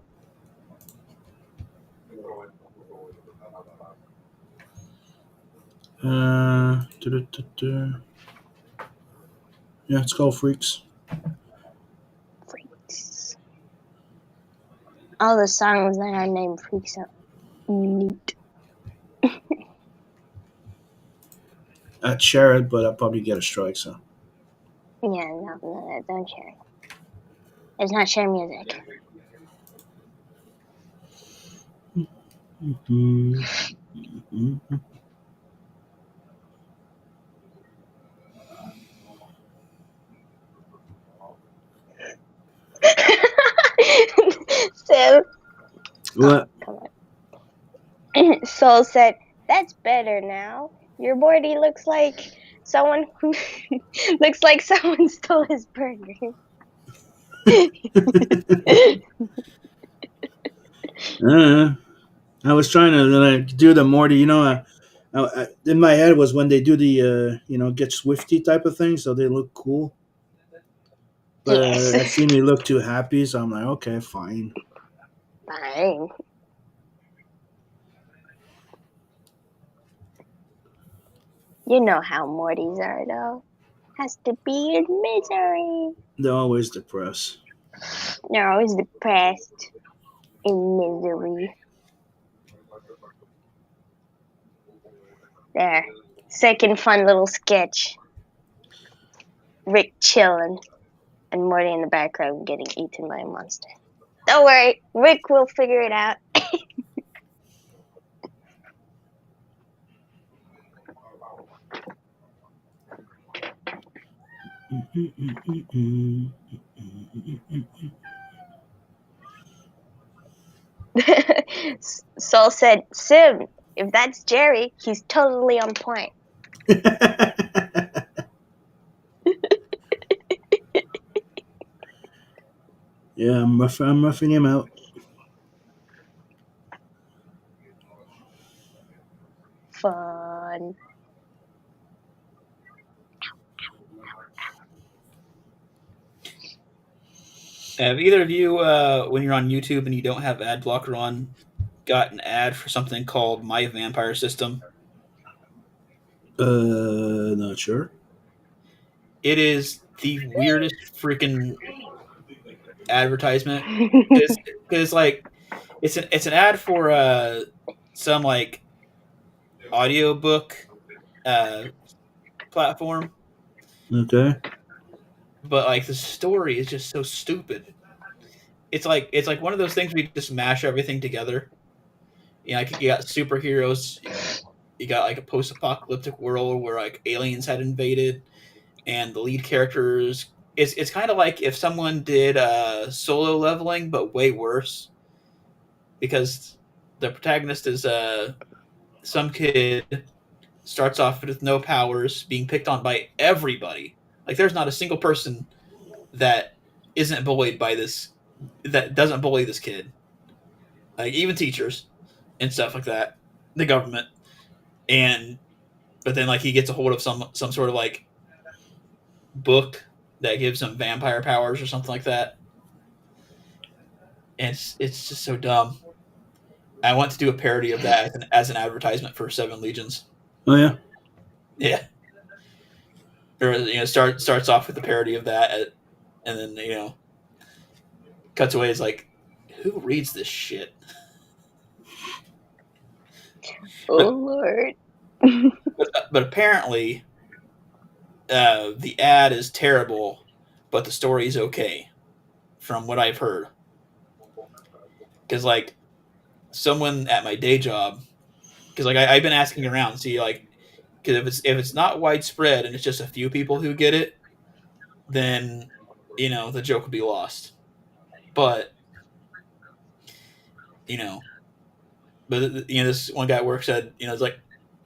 Yeah, it's called Freaks. Freaks. All the songs that are named Freaks are neat. I'd share it, but I'd probably get a strike, so. Yeah, no, don't share it. It's not share music. So, What? come on. Soul said, "That's better now. Your Morty looks like someone who looks like someone stole his burger." I was trying to do the Morty, in my head was when they do the, get swifty type of thing, so they look cool. But Yes. I seen me look too happy, so I'm like, okay, fine. Fine. You know how Mortys are, though. Has to be in misery. They're always depressed. They're always depressed. In misery. There. Second fun little sketch. Rick chilling. And Morty in the background getting eaten by a monster. Don't worry. Rick will figure it out. Saul said, "Sim, if that's Jerry, he's totally on point." Yeah, I'm roughing him out. Fun. Have either of you, when you're on YouTube and you don't have ad blocker on, got an ad for something called My Vampire System? Not sure. It is the weirdest freaking advertisement. Because like, it's an ad for some like audiobook platform, Okay. but like the story is just so stupid. It's like one of those things where you just mash everything together. Like you got superheroes, you got like a post-apocalyptic world where like aliens had invaded, and the lead characters. It's kind of like if someone did Solo Leveling, but way worse, because the protagonist is some kid starts off with no powers, being picked on by everybody. Like, there's not a single person that isn't bullied by this, that doesn't bully this kid. Like, even teachers and stuff like that, the government. But then, like, he gets a hold of some sort of, like, book that gives him vampire powers or something like that. And it's just so dumb. I want to do a parody of that as an advertisement for Seven Legions. Oh yeah. Yeah. Or starts off with a parody of that, and then cuts away. It's like, who reads this shit? Oh Lord. But apparently, the ad is terrible, but the story is okay, from what I've heard. Because, like, someone at my day job, because, like, I've been asking around, see, like, because if it's not widespread and it's just a few people who get it, then the joke will be lost. But this one guy at work said, it's like,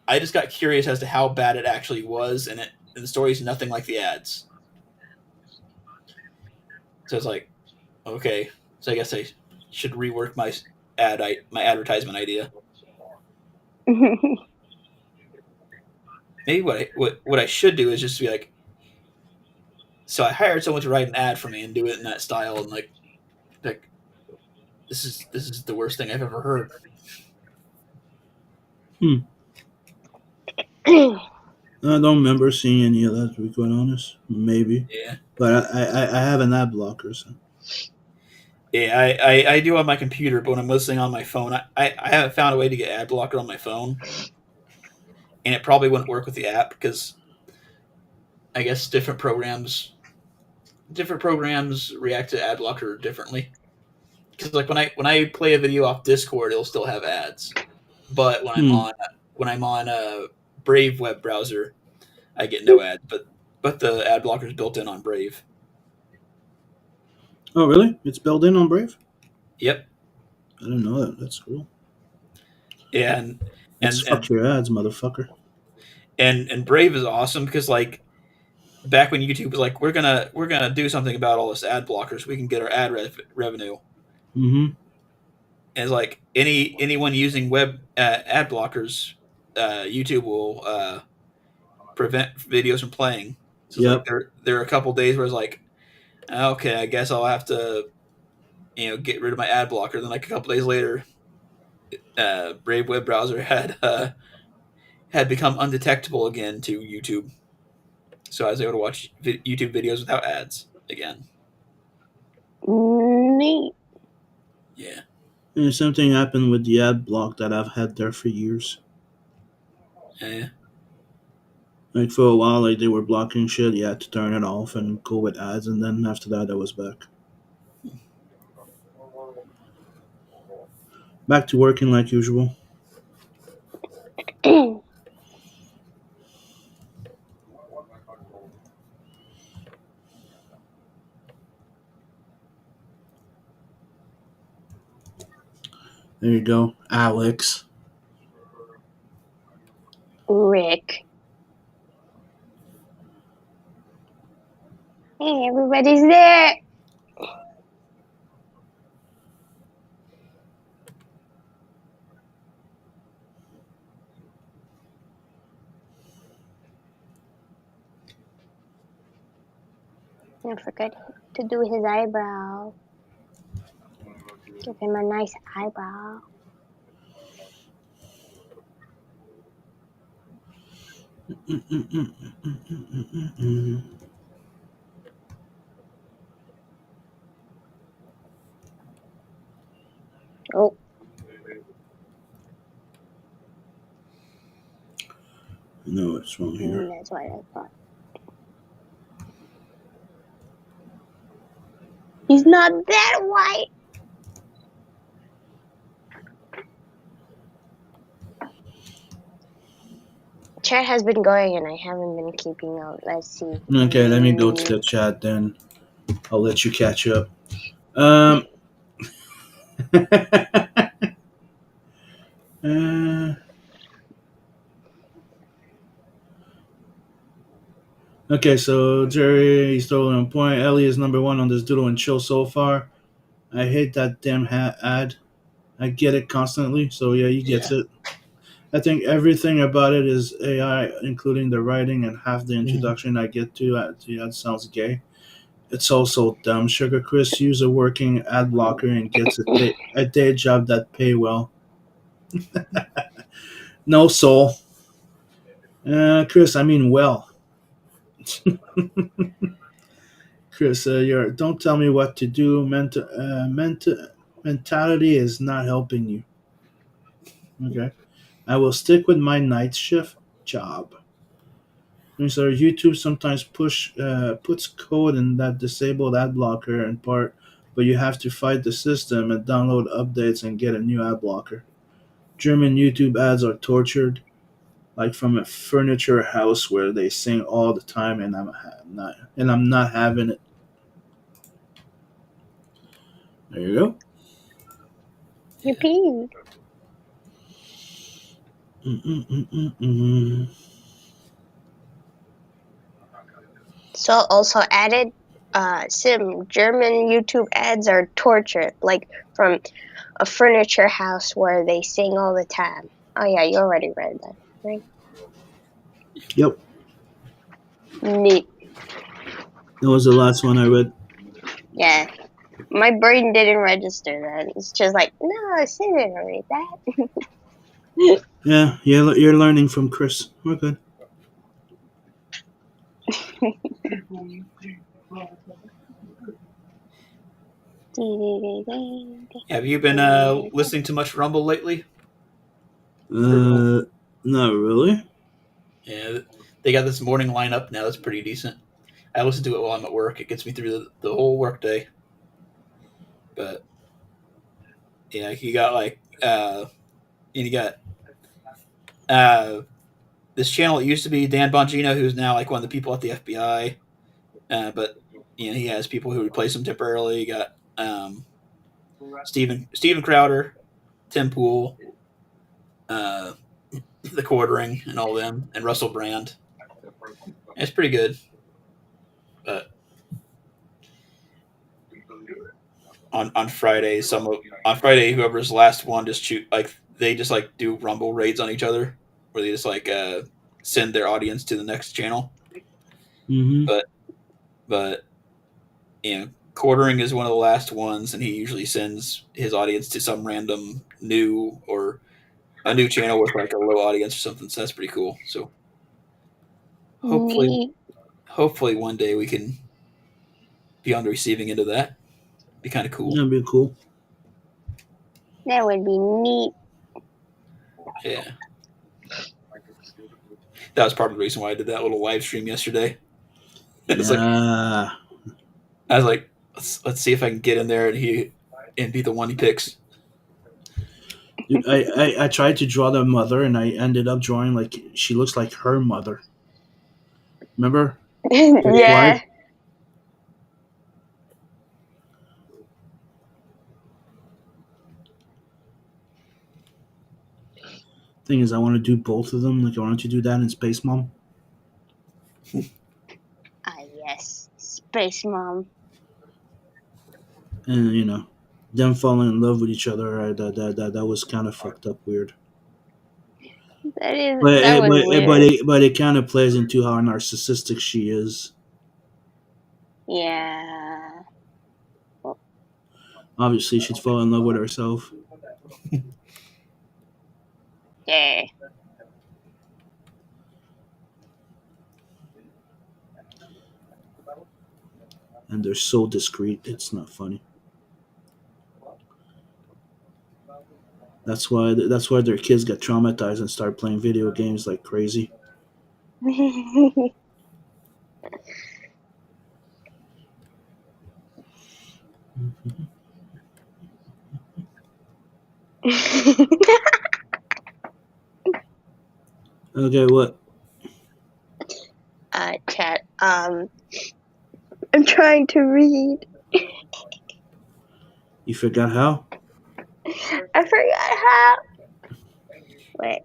I just got curious as to how bad it actually was, and the story's nothing like the ads. So it's like, okay, so I guess I should rework my advertisement idea. Maybe what I should do is just be like, so I hired someone to write an ad for me and do it in that style, and like this is the worst thing I've ever heard. I don't remember seeing any of that, to be quite honest. Maybe. Yeah. But I have an ad blocker, so. Yeah, I do on my computer, but when I'm listening on my phone, I haven't found a way to get ad blocker on my phone. And it probably wouldn't work with the app because I guess different programs react to ad blocker differently. Because like when I play a video off Discord, it'll still have ads. But when I'm on a Brave web browser, I get no ads. But the ad blocker is built in on Brave. Oh really? It's built in on Brave? Yep. I didn't know that. That's cool. Yeah, and fuck your ads, motherfucker. And Brave is awesome because like back when YouTube was like, we're gonna do something about all this ad blockers, we can get our ad revenue. Mm-hmm. And it's like anyone using web ad blockers, YouTube will prevent videos from playing. So yep. like there are a couple days where it's like, okay, I guess I'll have to get rid of my ad blocker. Then like a couple days later, Brave web browser had become undetectable again to YouTube. So I was able to watch YouTube videos without ads again. Neat. Yeah. And the same thing happened with the ad block that I've had there for years. Yeah. Like for a while, like they were blocking shit. You had to turn it off and go with ads, and then after that, I was back. Back to working like usual. There you go, Alex. Rick. Hey, everybody's there. Don't forget to do his eyebrow. Give him a nice eyebrow. Oh. No, what's wrong here? That's what I thought. He's not that white. Chat has been going and I haven't been keeping up. Let's see. Okay, let me go to the chat then. I'll let you catch up. Okay, so Jerry, he's totally on point. Ellie is number one on this Doodle and Chill so far. I hate that damn ad. I get it constantly, so yeah, he gets Yeah. it. I think everything about it is AI, including the writing and half the introduction I get to. That sounds gay. It's also dumb. Sugar Chris use a working ad blocker and gets a day job that pay well. No soul. Chris, I mean well. Chris, don't tell me what to do. Mentality is not helping you. Okay. I will stick with my night shift job. And so YouTube sometimes puts code in that disabled ad blocker in part, but you have to fight the system and download updates and get a new ad blocker. German YouTube ads are tortured, like from a furniture house where they sing all the time, and I'm not having it. There you go. Yippee. Mm-mm-mm-mm-mm. So also added, some German YouTube ads are torture, like from a furniture house where they sing all the time. Oh yeah, you already read that, right? Yep, Neat. that was the last one I read. Yeah. My brain didn't register that. It's just like, no, sit and read that. Yeah, you're learning from Chris. We're good. Have you been listening to much Rumble lately? Not really. Yeah, they got this morning lineup now. That's pretty decent. I listen to it while I'm at work. It gets me through the whole workday. But yeah, you got like and you got this channel. It used to be Dan Bongino, who's now like one of the people at the FBI. But he has people who replace him temporarily. You got Steven Crowder, Tim Pool, the Quartering, and all them, and Russell Brand. It's pretty good. But on Friday, whoever's last one just shoot like they just like do Rumble raids on each other, where they just like send their audience to the next channel. Mm-hmm. But Quartering is one of the last ones, and he usually sends his audience to some random new or a new channel with like a low audience or something. So that's pretty cool. So Neat. hopefully one day we can be on the receiving end of that. Be kind of cool. That'd be cool. That would be neat. Yeah. That was part of the reason why I did that little live stream yesterday. It's like I was like, let's see if I can get in there and be the one he picks. Dude, I tried to draw the mother, and I ended up drawing like she looks like her mother. Remember? Yeah. Thing is, I want to do both of them. Like, I wanted to do that in Space Mom. Ah, yes. Space Mom. And them falling in love with each other. That was kind of fucked up, weird. That was weird. But it kind of plays into how narcissistic she is. Yeah. Obviously, she'd fall in love with herself. Yeah. And they're so discreet, it's not funny. That's why their kids get traumatized and start playing video games like crazy. Okay, what? Chat. I'm trying to read. You forgot how? I forgot how. Wait.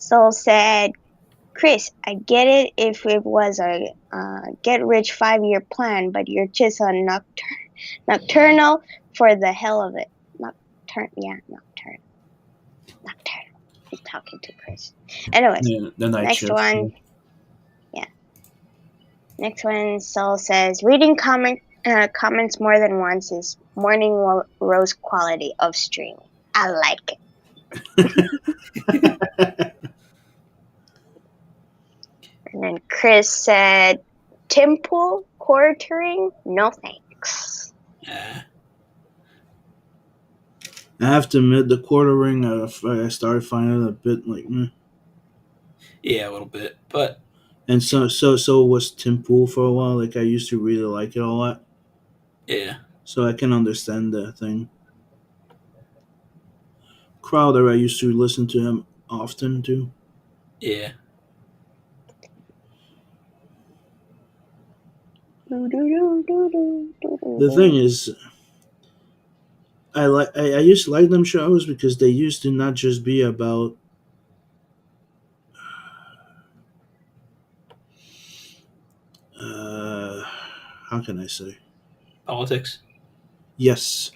Soul said, Chris, I get it if it was a get-rich 5-year plan, but you're just a nocturnal for the hell of it. Nocturnal. He's talking to Chris. Anyways, Yeah, the night next shift. one. Yeah. Next one, Soul says, reading comments more than once is morning rose quality of streaming. I like it. And then Chris said, temple quartering? No thanks. Yeah. I have to admit, the quartering, I started finding it a bit like meh. Yeah, a little bit, but And so was Tim Pool for a while. Like I used to really like it a lot, yeah. so I can understand the thing. Crowder, I used to listen to him often too. Yeah. The thing is, I used to like them shows because they used to not just be about uh, how can I say? Politics. Yes,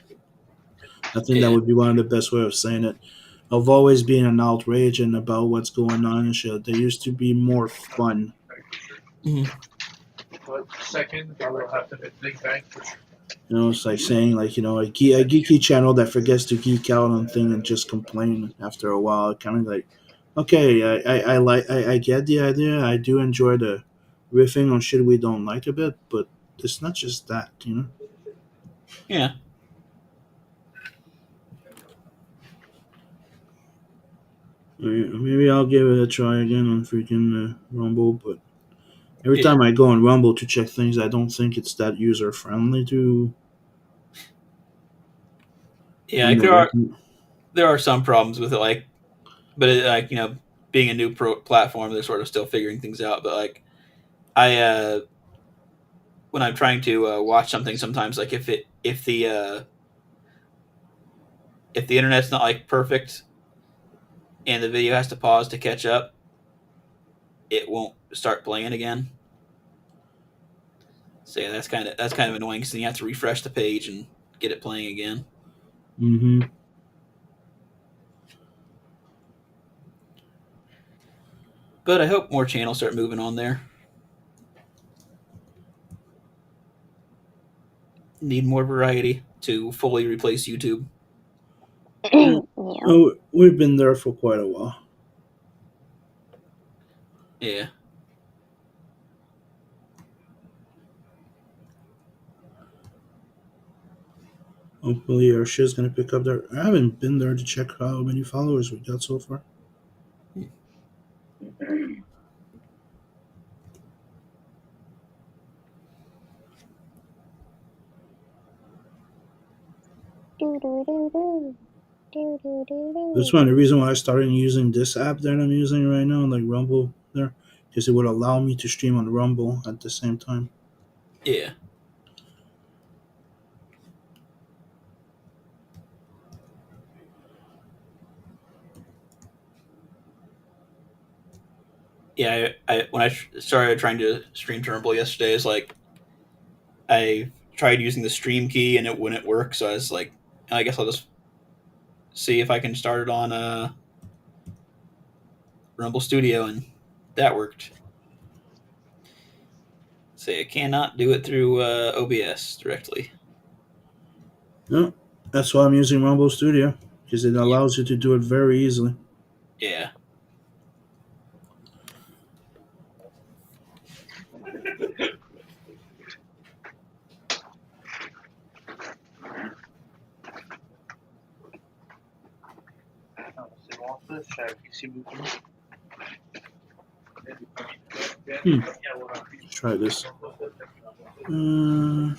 I think that Yeah. would be one of the best way of saying it. Of always being an outrage and about what's going on and shit. They used to be more fun. Mhm. You know, it's like saying like a geeky channel that forgets to geek out on thing and just complain after a while. Kind of like, okay, I get the idea. I do enjoy the riffing on shit we don't like a bit, but it's not just that, you know. Yeah. Maybe I'll give it a try again on freaking Rumble, but every Yeah. time I go on Rumble to check things, I don't think it's that user friendly to. Yeah. On Like the there are some problems with it, like, but like being a new platform, they're sort of still figuring things out. But like I when I'm trying to watch something, sometimes like if the internet's not like perfect and the video has to pause to catch up, it won't start playing again. So yeah, that's kind of annoying because then you have to refresh the page and get it playing again. Mm-hmm. But I hope more channels start moving on there. Need more variety to fully replace YouTube. Yeah. Yeah. Oh, we've been there for quite a while. Yeah. Hopefully our shit's gonna pick up there. I haven't been there to check how many followers we got so far. That's one of the reason why I started using this app that I'm using right now, like Rumble there, because it would allow me to stream on Rumble at the same time. Yeah. Yeah, I when I started trying to stream Turnbull yesterday, it's like I tried using the stream key and it wouldn't work. So I was like, I guess I'll just see if I can start it on Rumble Studio, and that worked. Say I cannot do it through OBS directly. No, that's why I'm using Rumble Studio, because it allows you to do it very easily. Yeah. Let's try this. Uh,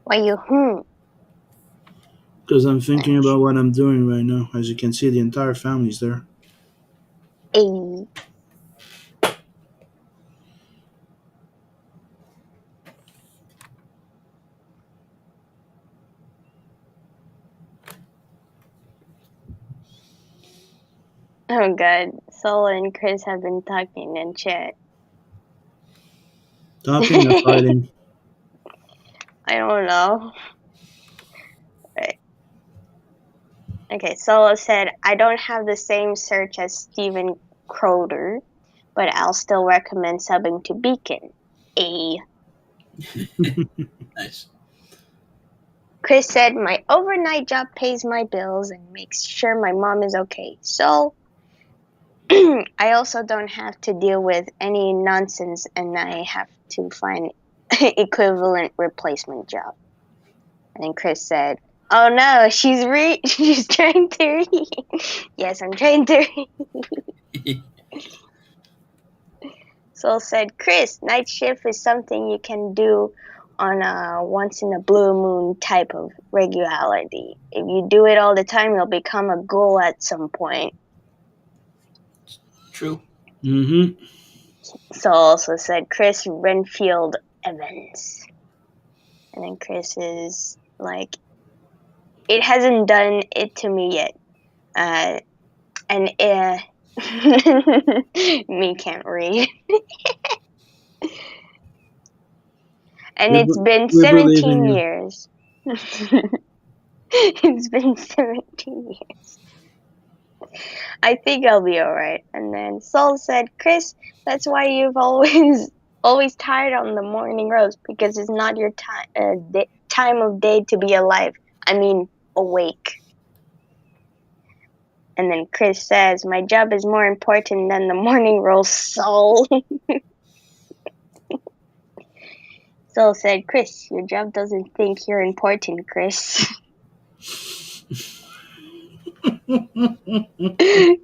Why you Because I'm thinking about what I'm doing right now. As you can see, the entire family's there. Ay. Oh god, Sol and Chris have been talking in chat. Talking or fighting? I don't know. Right. Okay, Solo said, I don't have the same search as Steven Croder, but I'll still recommend subbing to Beacon. A. Nice. Chris said, my overnight job pays my bills and makes sure my mom is okay. So, I also don't have to deal with any nonsense and I have to find equivalent replacement job. And then Chris said, oh no, she's trying to read. Yes, I'm trying to read. Sol said, Chris, night shift is something you can do on a once in a blue moon type of regularity. If you do it all the time, you'll become a goal at some point. True. Mm-hmm. Sol also said, Chris Renfield Evans. And then Chris is like, it hasn't done it to me yet. Me can't read. And it's been We believe in 17 you. years. It's been 17 years. I think I'll be alright. And then Sol said, Chris, that's why you've always tired on the morning roast, because it's not your time of day to be alive. I mean, awake. And then Chris says, my job is more important than the morning roast, Sol. Sol said, Chris, your job doesn't think you're important, Chris.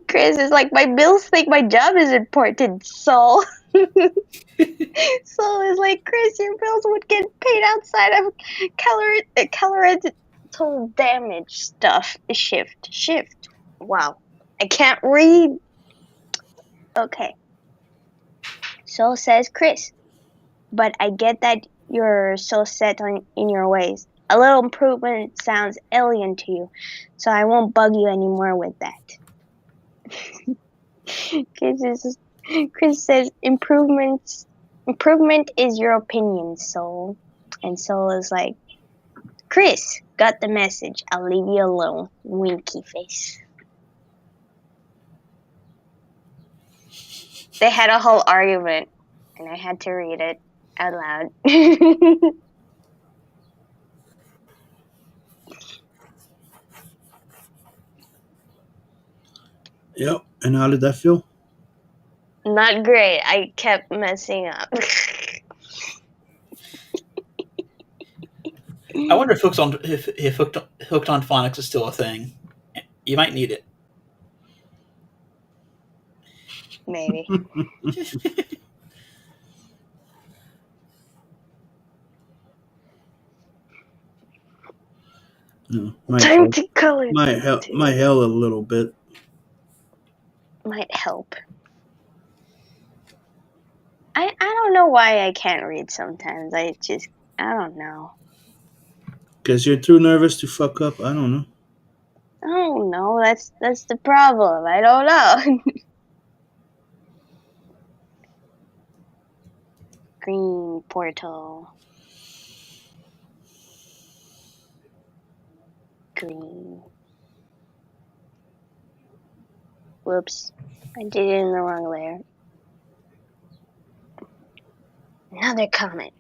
Chris is like, my bills think my job is important, Sol. Sol is like, Chris, your bills would get paid outside of collateral damage stuff. Shift. Wow. I can't read. Okay. Sol says, Chris, but I get that you're so set in your ways. A little improvement sounds alien to you, so I won't bug you anymore with that. Chris says, improvement is your opinion, Soul. And Soul is like, Chris, got the message. I'll leave you alone. Winky face. They had a whole argument, and I had to read it out loud. Yep. And how did that feel? Not great. I kept messing up. I wonder if hooked on phonics is still a thing. You might need it. Maybe. Time to color. Might help a little bit. Might help. I don't know why I can't read sometimes. I don't know. Because you're too nervous to fuck up. I don't know. I don't know. That's the problem. I don't know. Green portal. Green. Whoops. I did it in the wrong layer. Another comment.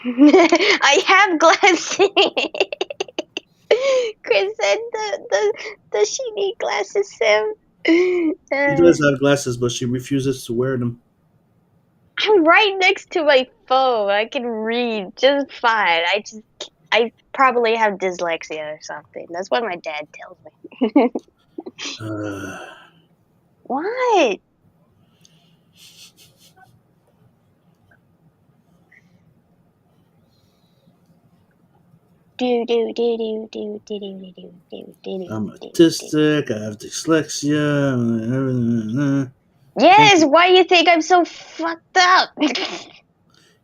I have glasses. Chris said, does she need glasses, Sim? She does have glasses, but she refuses to wear them. I'm right next to my phone. I can read just fine. I probably have dyslexia or something. That's what my dad tells me. What? Do do do do do do do do do do. I'm autistic. I have dyslexia. Yes. Why do you think I'm so fucked up?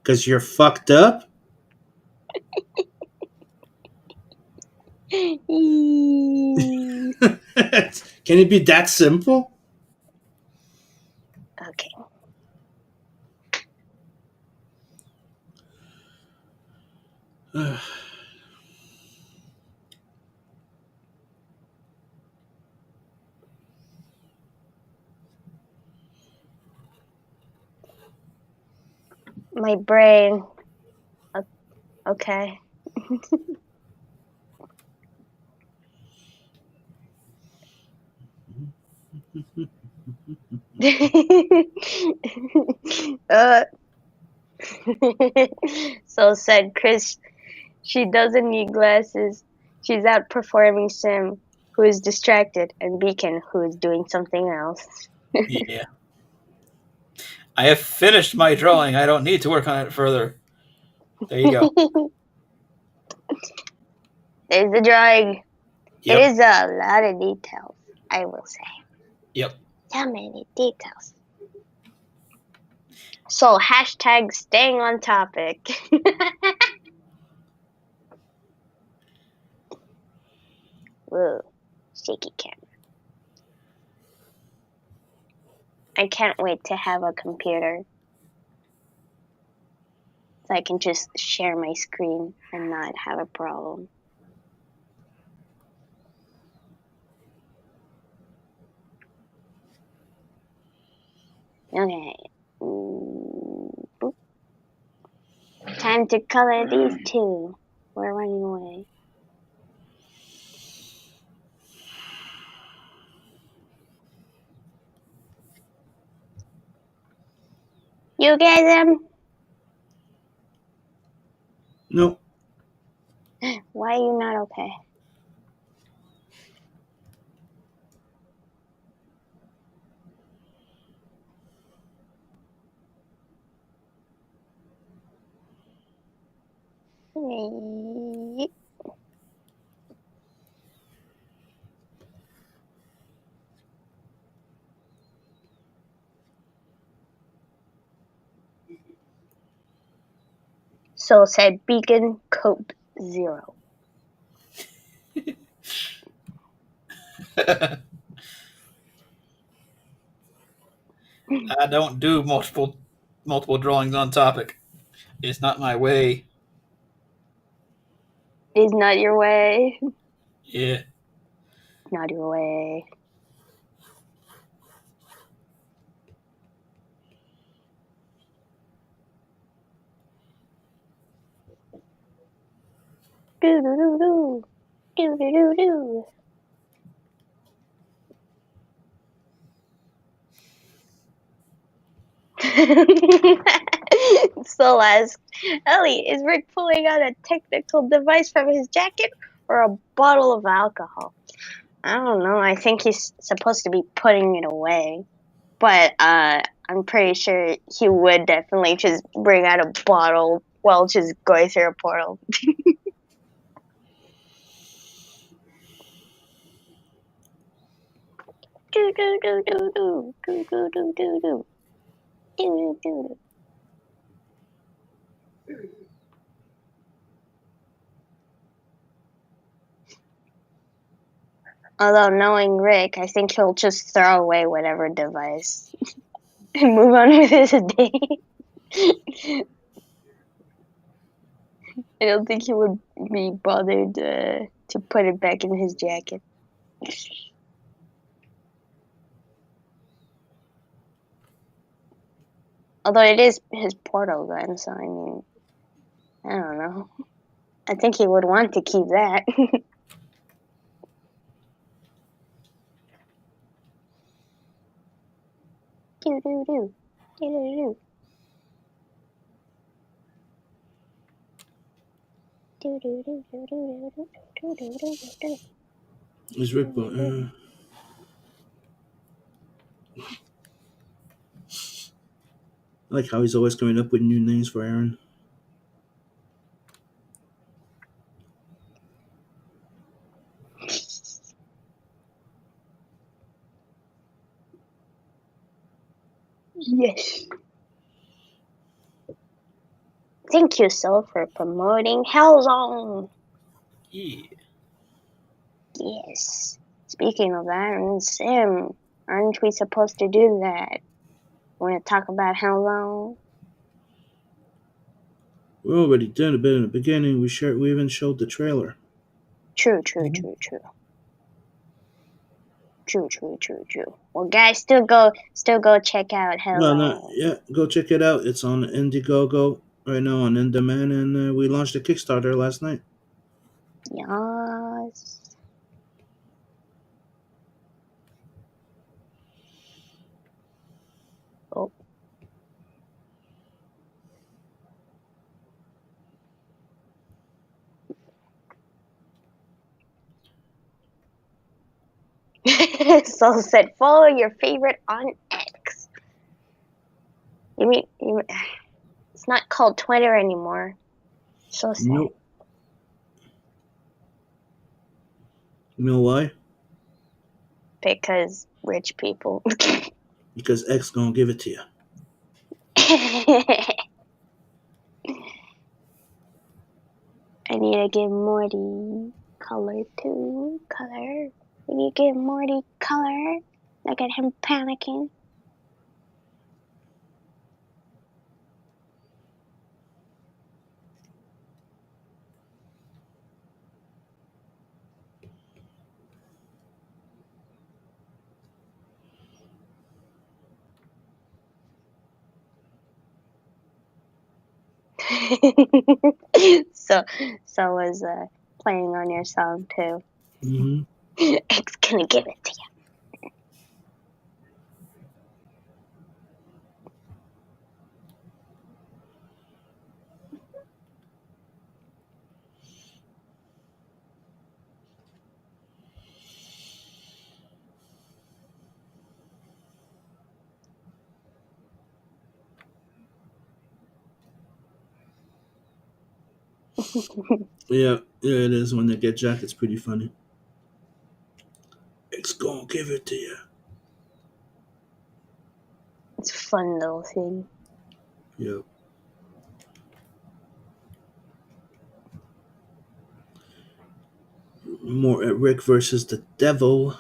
Because you're fucked up? Can it be that simple? Okay. My brain. Okay. uh, so said Chris. She doesn't need glasses. She's outperforming Sim, who is distracted, and Beacon, who is doing something else. Yeah. I have finished my drawing. I don't need to work on it further. There you go. There's the drawing. Yep. It is a lot of details, I will say. Yep. So many details. So, hashtag staying on topic. Whoa, shaky camera. I can't wait to have a computer so I can just share my screen and not have a problem. Okay. Boop. Time to color these two. We're running away. You get them? No. Why are you not okay? So said Beacon Cope 0. I don't do multiple drawings on topic. It's not my way. Is not your way. Yeah. Not your way. Do do do do. Do do do do. So asked, Ellie, is Rick pulling out a technical device from his jacket or a bottle of alcohol? I don't know. I think he's supposed to be putting it away. But I'm pretty sure he would definitely just bring out a bottle while just going through a portal. Do do do do do do do do do do do do. Although knowing Rick, I think he'll just throw away whatever device and move on with his day. I don't think he would be bothered to put it back in his jacket. Although it is his portal gun, so I mean, I don't know. I think he would want to keep that. Do do do. Do do do. Do do do do do do do do do do. Is Rick I like how he's always coming up with new names for Aaron. Yes. Thank you, Soul, for promoting Hellzone. Yeah. Yes. Speaking of that, and Sim, aren't we supposed to do that? Want to talk about Hellzone? We already did a bit in the beginning. We even showed the trailer. True. Well, guys, still go check out No, no, Hellzone. yeah, go check it out. It's on Indiegogo right now on In Demand, and we launched a Kickstarter last night. Yes. Oh. Soul said, follow your favorite on X. You mean it's not called Twitter anymore? So sad. Nope. You know why? Because rich people. Because X gonna give it to you. I need to give Morty color too. Color. We need to give Morty color. Look at him panicking. so was playing on your song too. Mm-hmm. X gonna give it to you. Yeah, it is. When they get Jack, it's pretty funny. X gonna give it to you. It's a fun little thing. Yep. More at Rick versus the Devil.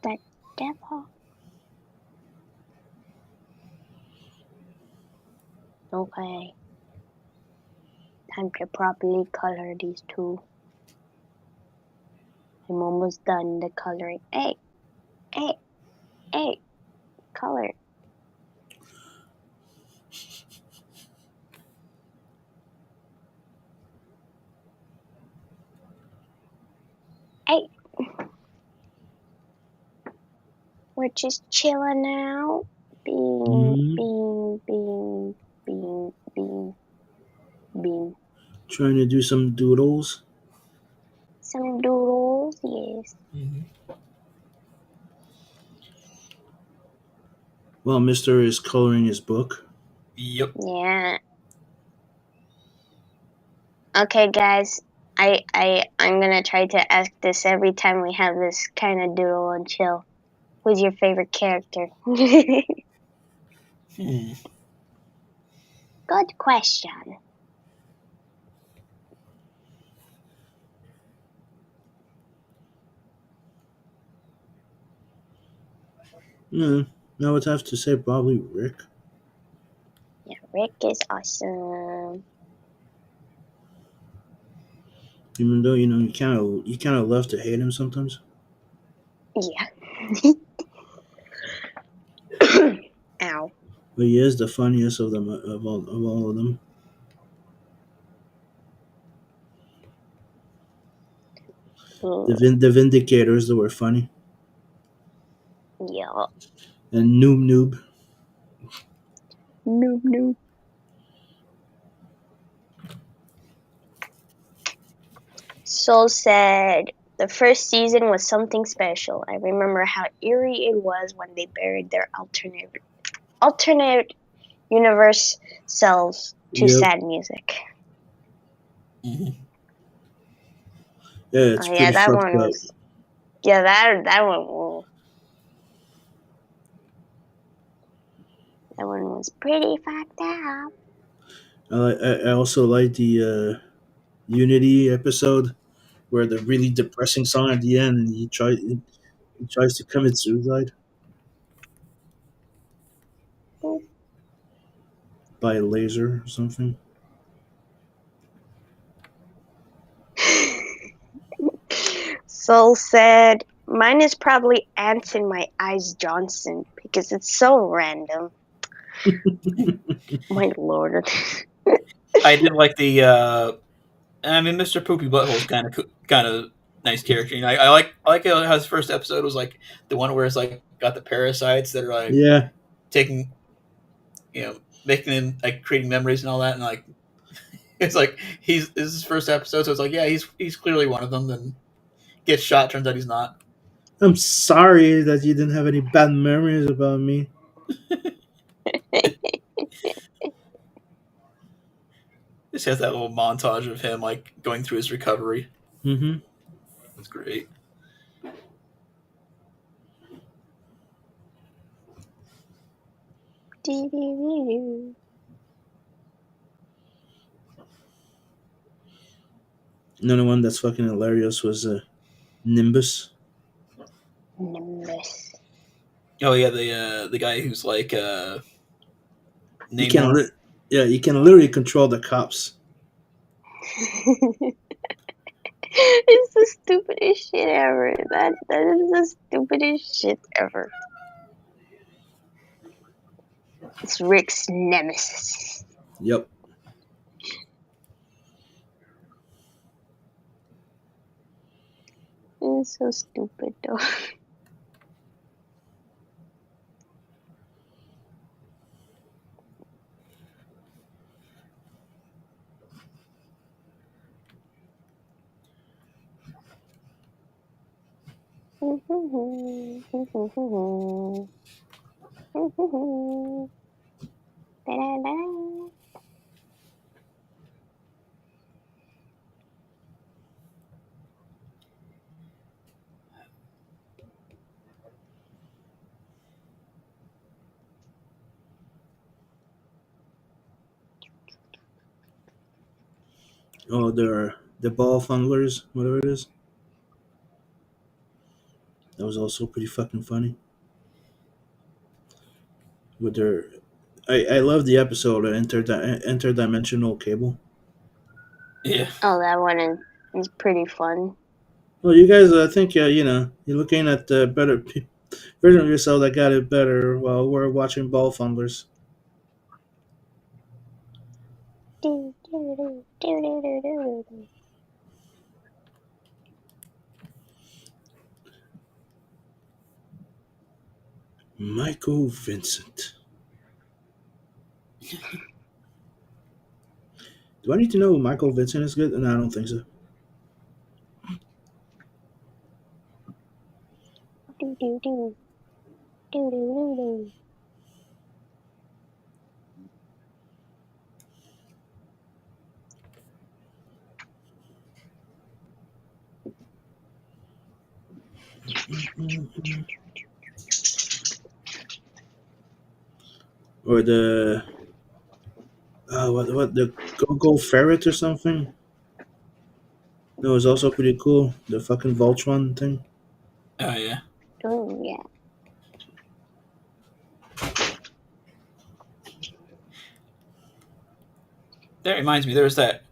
That devil. Okay. Time to properly color these two. I'm almost done the coloring. Hey, color. Hey, we're just chilling now. Mm-hmm. Bean. Trying to do some doodles. Some doodles, yes. While Mister is coloring his book. Yep. Yeah. Okay, guys. I'm gonna try to ask this every time we have this kind of doodle and chill. Who's your favorite character? Good question. Yeah, I would have to say probably Rick. Yeah, Rick is awesome. Even though you kind of love to hate him sometimes. Yeah. Ow. But he is the funniest of them of all of them. The Vindicators that were funny. Yeah. And Noob. Noob. Soul said the first season was something special. I remember how eerie it was when they buried their alternate universe selves to Yep. sad music. Yeah, it's Oh yeah, pretty that fucked one up. was. Yeah, that one. Whoa. was pretty fucked up. I also like the Unity episode where the really depressing song at the end, and he tries to commit suicide by a laser or something. Soul said, "Mine is probably Ants in My Eyes Johnson because it's so random." My lord. I did like the. I mean, Mr. Poopy Butthole's kind of nice character. You know, I like how his first episode was like the one where it's like got the parasites that are like Yeah, taking, you know, making him like creating memories and all that, and like it's like this is his first episode, so it's like yeah, he's clearly one of them. Then gets shot. Turns out he's not. I'm sorry that you didn't have any bad memories about me. Just has that little montage of him like going through his recovery. Mm-hmm. That's great. Another one that's fucking hilarious was Nimbus. Nimbus. Oh yeah, the guy who's like You can, Namor. you can literally control the cops. It's the stupidest shit ever. That is the stupidest shit ever. It's Rick's nemesis. Yep. It's so stupid though. Da-da-da. Oh, the ball fumblers, whatever it is. That was also pretty fucking funny. With their, I love the episode of interdimensional cable. Yeah. Oh, that one is pretty fun. Well, you guys, I think you know you're looking at the better version of yourself that got it better while we're watching ball fumblers. Michael Vincent. Do I need to know who Michael Vincent is good? No, I don't think so. Or the what the Go Ferret or something? That was also pretty cool. The fucking Voltron thing. Oh yeah. Oh yeah. That reminds me. There was that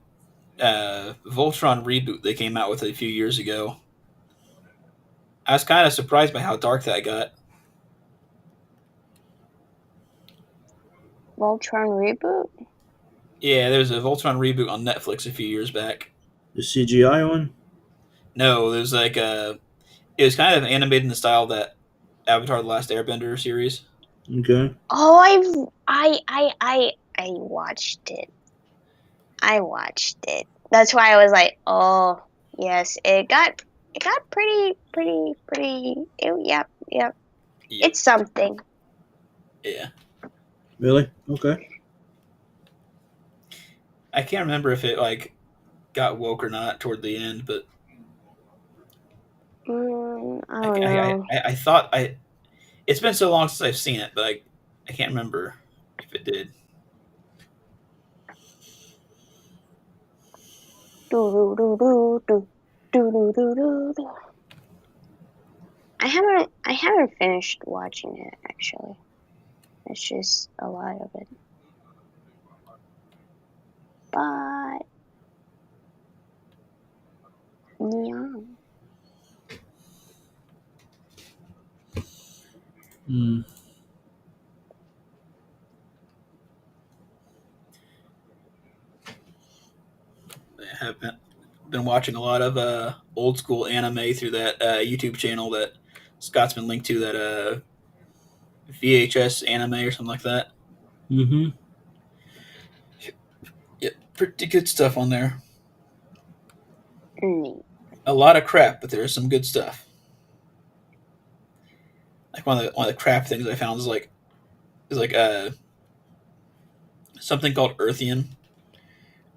Voltron reboot they came out with a few years ago. I was kind of surprised by how dark that got. Voltron reboot? Yeah, there was a Voltron reboot on Netflix a few years back. The CGI one. No, there's like it was kind of animated in the style of that Avatar: The Last Airbender series. Okay. Oh, I watched it. I watched it. That's why I was like, oh yes, it got pretty. Yep. Yep. It's something. Yeah. Really? Okay. I can't remember if it like got woke or not toward the end, but I don't know. I thought I. It's been so long since I've seen it, but I can't remember. if it did. Do do do do do do do do do. I haven't finished watching it actually. It's just a lot of it. But yeah. Hmm. I have been watching a lot of old school anime through that YouTube channel that Scott's been linked to, that VHS anime or something like that. Mm-hmm. Yeah, pretty good stuff on there. Neat. A lot of crap, but there is some good stuff. Like one of the crap things I found is like something called Earthian,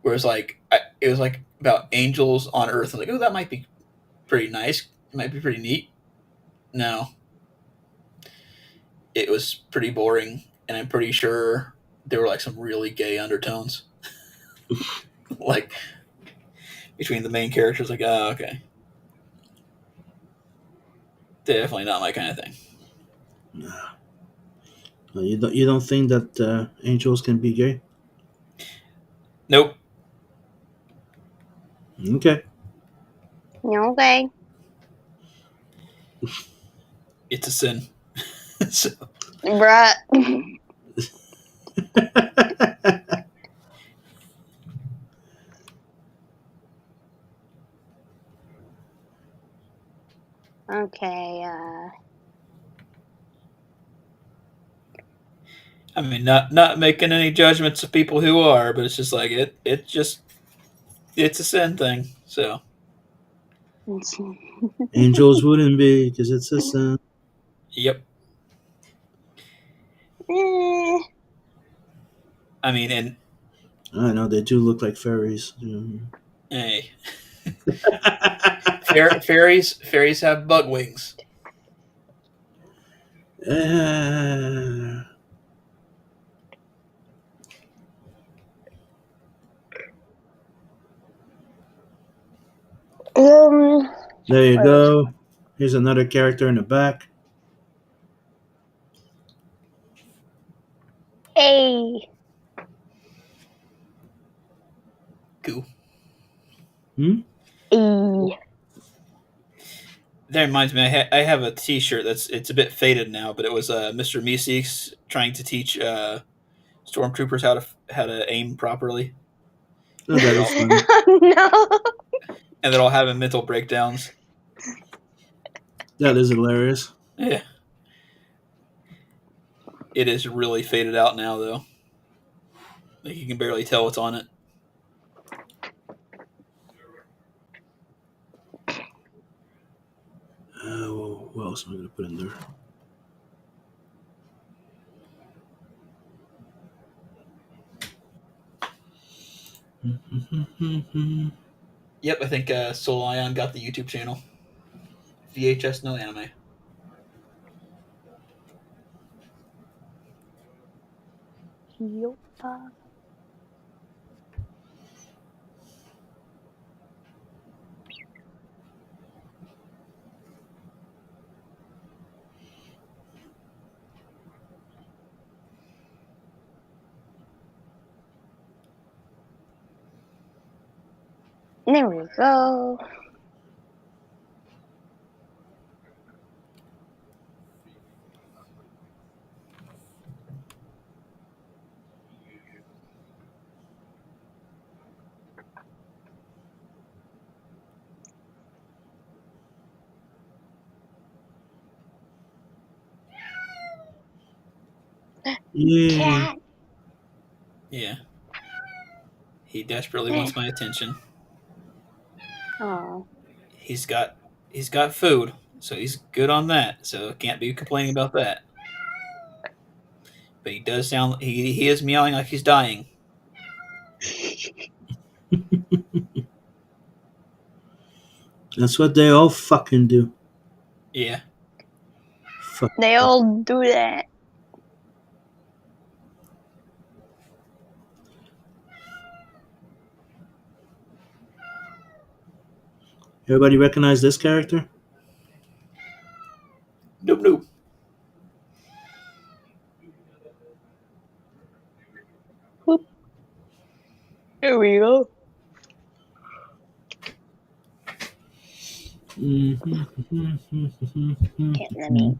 where it's like it was like about angels on Earth. I'm like, oh, that might be pretty nice. It might be pretty neat. No, it was pretty boring, and I'm pretty sure there were like some really gay undertones, like between the main characters. Like, oh, okay, definitely not my kind of thing. Nah. You don't think that angels can be gay? Nope. Okay. Okay. It's a sin. So, Bruh. Okay, I mean, not making any judgments of people who are, but it's just like it's a sin thing. So Angels wouldn't be because it's a sin. yep. eh, I mean, and I know they do look like fairies. Mhm. hey, fairies have bug wings. Uh, um, there you go. Here's another character in the back. hey. Cool. Hmm? E. That reminds me, I have a T-shirt it's a bit faded now, but it was Mr. Meeseeks trying to teach stormtroopers how to aim properly, Oh, that is funny. No. and they're all having mental breakdowns. That is hilarious. Yeah, it is really faded out now, though. Like you can barely tell what's on it. What else am I going to put in there? Yep, I think Soul Ion got the YouTube channel. VHS no anime. Yopa. There we go. Yeah. Cat. Yeah, he desperately wants my attention. Oh. He's got food, so he's good on that. So can't be complaining about that. But he does sound he is meowing like he's dying. That's what they all fucking do. Yeah. Fuck. They all do that. Everybody recognize this character? Nope, nope. Here we go. Okay, let me.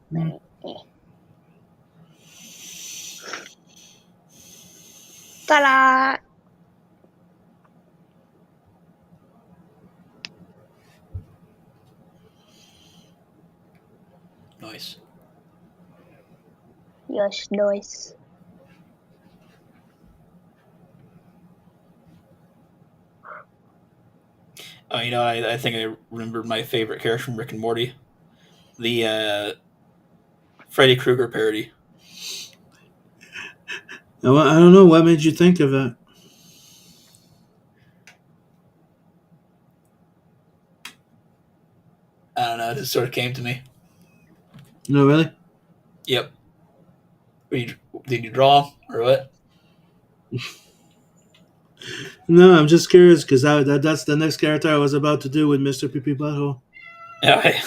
Ta-da! Nice. Yes, nice. Oh, I think I remembered my favorite character from Rick and Morty, the Freddy Krueger parody. I don't know. What made you think of that? I don't know. It just sort of came to me. No, really? Yep. Did you draw or what? No, I'm just curious because that's the next character I was about to do with Mr. Pee Pee Butthole. Okay.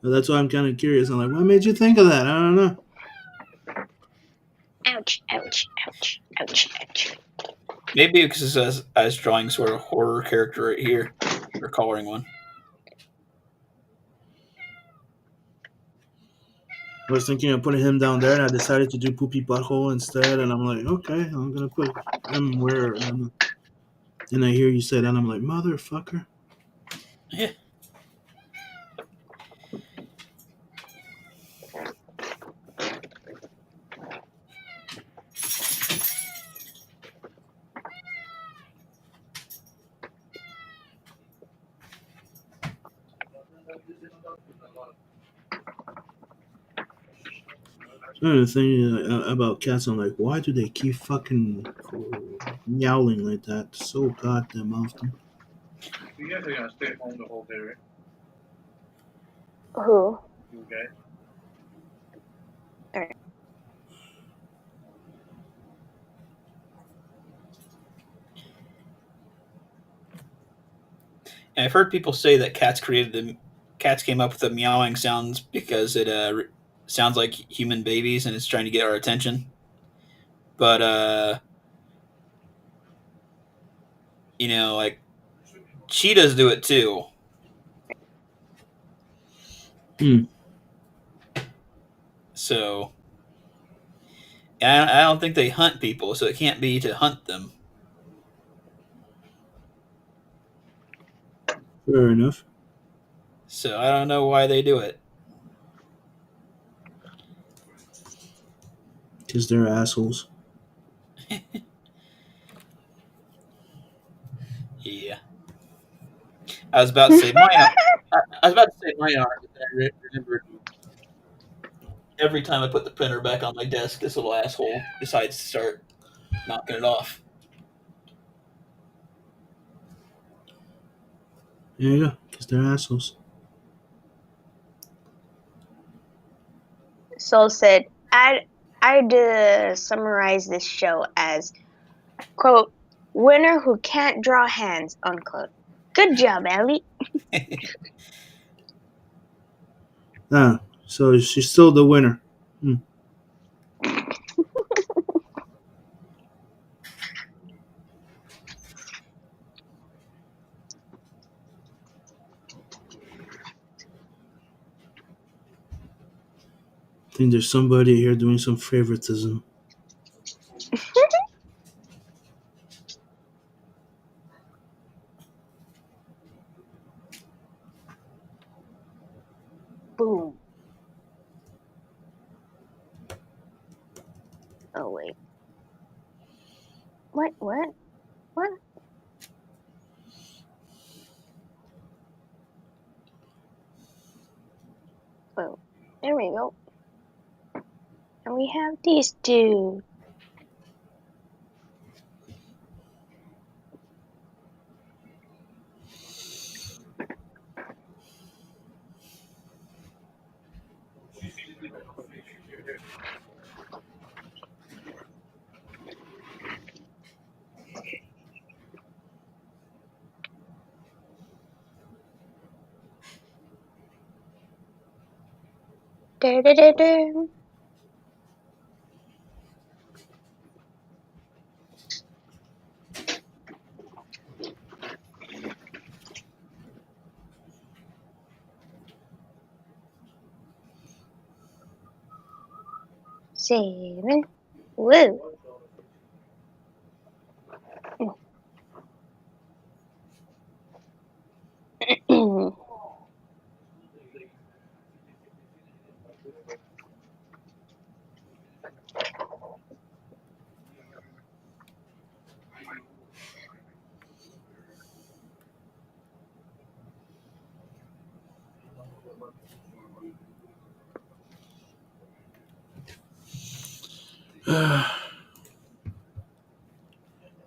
But that's why I'm kind of curious. I'm like, what made you think of that? I don't know. Ouch, ouch, ouch, ouch, ouch. Maybe because I was drawing sort of horror character right here, or coloring one. I was thinking of putting him down there, and I decided to do Poopy Butthole instead. And I'm like, okay, I'm gonna put him where. And I hear you say that, and I'm like, motherfucker. Yeah. The thing about cats, I'm like, why do they keep fucking meowing like that so goddamn often? You guys are gonna stay home the whole day, right? Who? You guys? Alright. And I've heard people say that cats came up with the meowing sounds because it sounds like human babies and it's trying to get our attention. But like cheetahs do it too. So I don't think they hunt people, so it can't be to hunt them. Fair enough. So I don't know why they do it. Because they're assholes. Yeah. I was about to say my art, but then I remembered every time I put the printer back on my desk, this little asshole decides to start knocking it off. There you go. Because they're assholes. Soul said, I'd summarize this show as, quote, winner who can't draw hands, unquote. Good job, Ellie. So she's still the winner. I think there's somebody here doing some favoritism. Boom. Oh, wait. What? Oh, there we go. And we have these two. Da-da-da-da. Seven. Woo.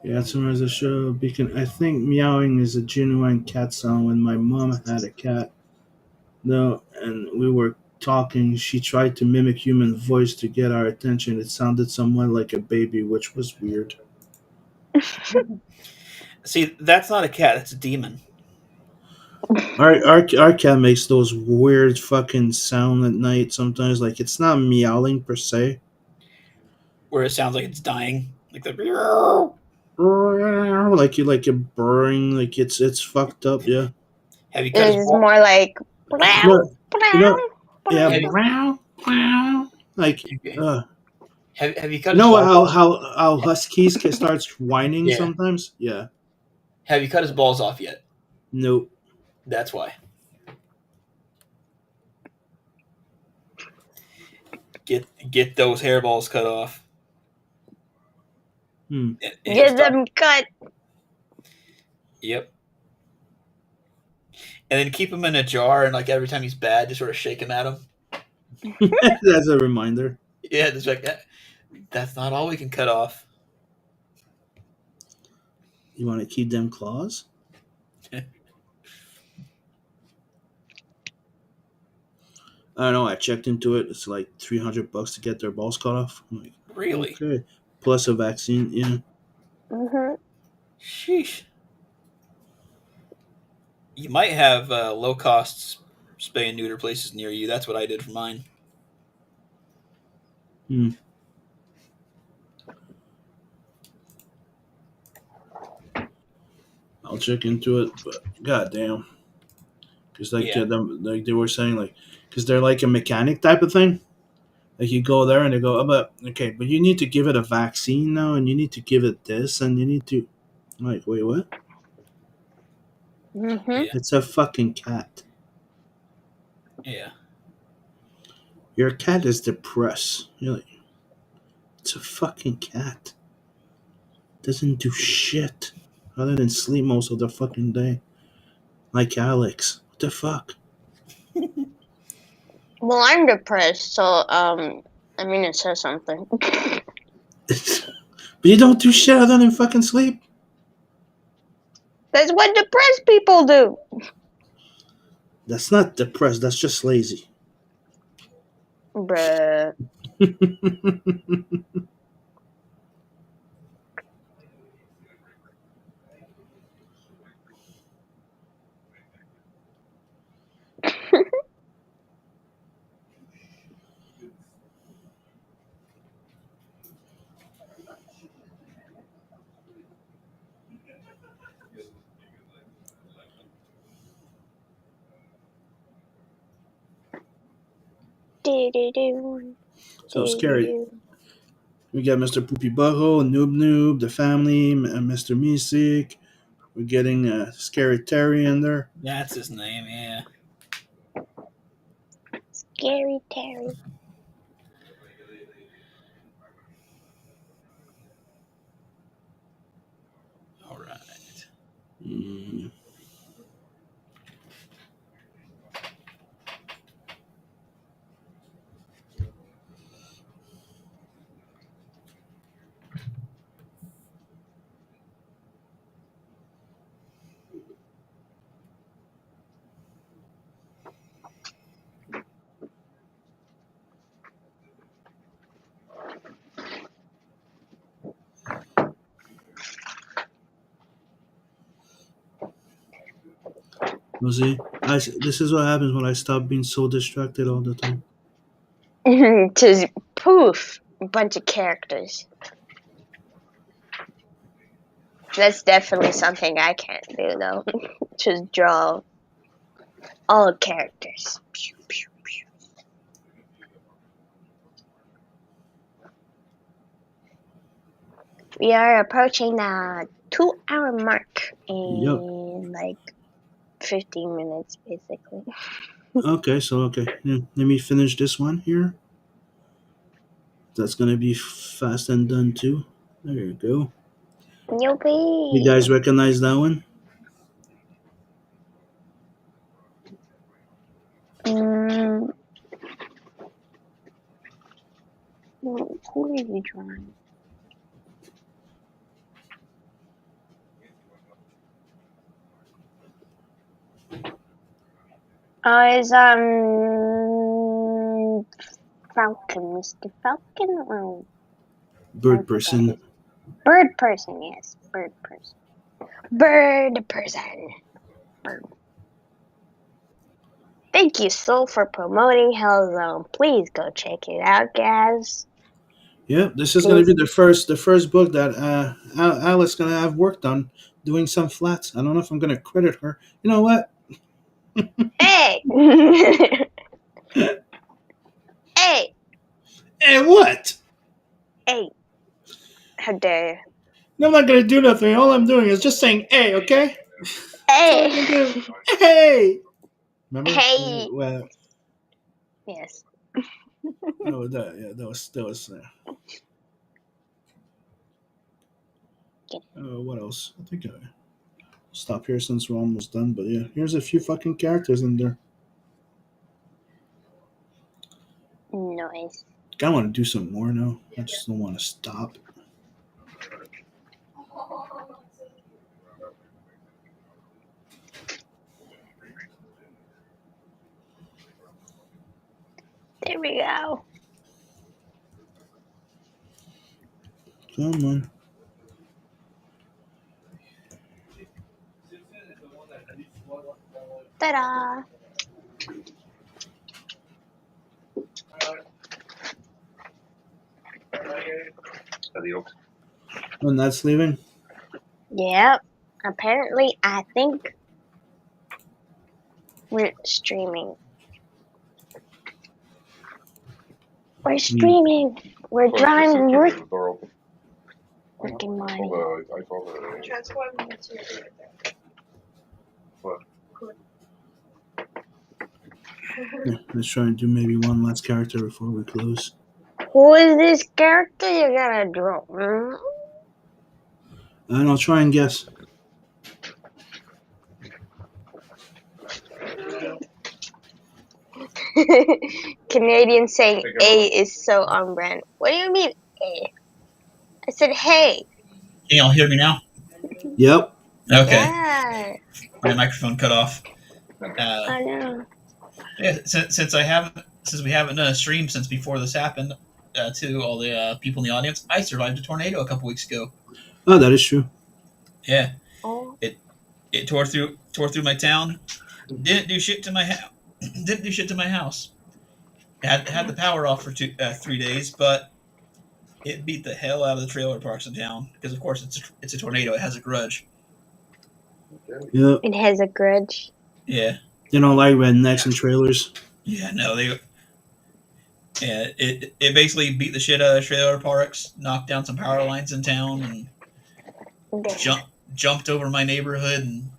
Yeah, as soon as the show beacon, I think meowing is a genuine cat sound. When my mom had a cat, no, and we were talking, she tried to mimic human voice to get our attention. It sounded somewhat like a baby, which was weird. See, that's not a cat. That's a demon. Our cat makes those weird fucking sound at night sometimes. Like it's not meowing per se. Where it sounds like it's dying. Like the. Like you're burrowing, like it's fucked up. Yeah. Have you cut his It's ball? more like. No, you know, yeah. Have you, Meow, meow. Like, uh, have you cut you his know what? balls? How huskies can start whining Yeah. sometimes. Yeah. Have you cut his balls off yet? Nope. That's why. Get those hairballs cut off. Hmm. And Get start- them cut. Yep. And then keep him in a jar, and like every time he's bad, just sort of shake him at him. That's a reminder. Yeah, just like that's not all we can cut off. You want to keep them claws? I don't know. I checked into it. It's like $300 to get their balls cut off. I'm like, Really? okay. Plus a vaccine. Yeah. Mm-hmm. Sheesh. You might have low cost spay and neuter places near you. That's what I did for mine. Hmm. I'll check into it, but goddamn, because like they were saying, like, because they're like a mechanic type of thing. Like you go there and they go, oh, but okay, but you need to give it a vaccine now, and you need to give it this, and you need to, I'm like, wait, what? Mm-hmm. Yeah. It's a fucking cat. Yeah. Your cat is depressed. You're like, it's a fucking cat. Doesn't do shit other than sleep most of the fucking day. Like Alex. What the fuck? Well, I'm depressed, so I mean it says something. But you don't do shit other than fucking sleep? That's what depressed people do. That's not depressed, that's just lazy. Bruh. Do-do-do. So scary. Do-do-do. We got Mr. Poopy Butthole, Noob Noob, the family, and Mr. Misik. We're getting Scary Terry in there. That's his name, yeah. Scary Terry. All right. Mm. You see, this is what happens when I stop being so distracted all the time. to poof a bunch of characters. That's definitely something I can't do though. Just draw all characters. Pew, pew, pew. We are approaching the 2-hour mark in like 15 minutes, basically. Okay, yeah, let me finish this one here. That's gonna be fast and done too. There you go. Yuppie! You guys recognize that one? Who are you drawing? It's Falcon, Mr. Falcon. Oh, Bird person. Bird person, yes, bird person. Bird person. Bird. Thank you, Soul, for promoting Hellzone. Please go check it out, guys. Yeah, this is gonna be the first book that Alice gonna have worked on doing some flats. I don't know if I'm gonna credit her. You know what? Hey! Hey! Hey, what? Hey! How dare you? No, I'm not gonna do nothing. All I'm doing is just saying "hey," okay? Hey! Hey! Remember? Hey! Well, Yes. oh, that was. What else? I think I'll stop here since we're almost done. But yeah, here's a few fucking characters in there. Nice. I want to do some more now. I just don't want to stop. There we go. Come on. Ta-da! And that's leaving. Yep. Apparently, I think we're streaming. We're streaming. We're driving Rick and Morty. Yeah, let's try and do maybe one last character before we close. Who is this character you're gonna draw? Hmm? And I'll try and guess. Canadian saying A is so on brand. What do you mean A? I said hey. Can y'all hear me now? Yep. Okay. Yeah. My microphone cut off. I know. Yeah, since we haven't done a stream since before this happened, to all the people in the audience, I survived a tornado a couple weeks ago. Oh, that is true. Yeah. Oh. It tore through my town. Didn't do shit to my house. Didn't do shit to my house. Had the power off for 3 days, but it beat the hell out of the trailer parks in town because, of course, it's a tornado. It has a grudge. Yep. It has a grudge. Yeah. They don't like rednecks and trailers. Yeah. No. It basically beat the shit out of trailer parks, knocked down some power lines in town, and jumped over my neighborhood and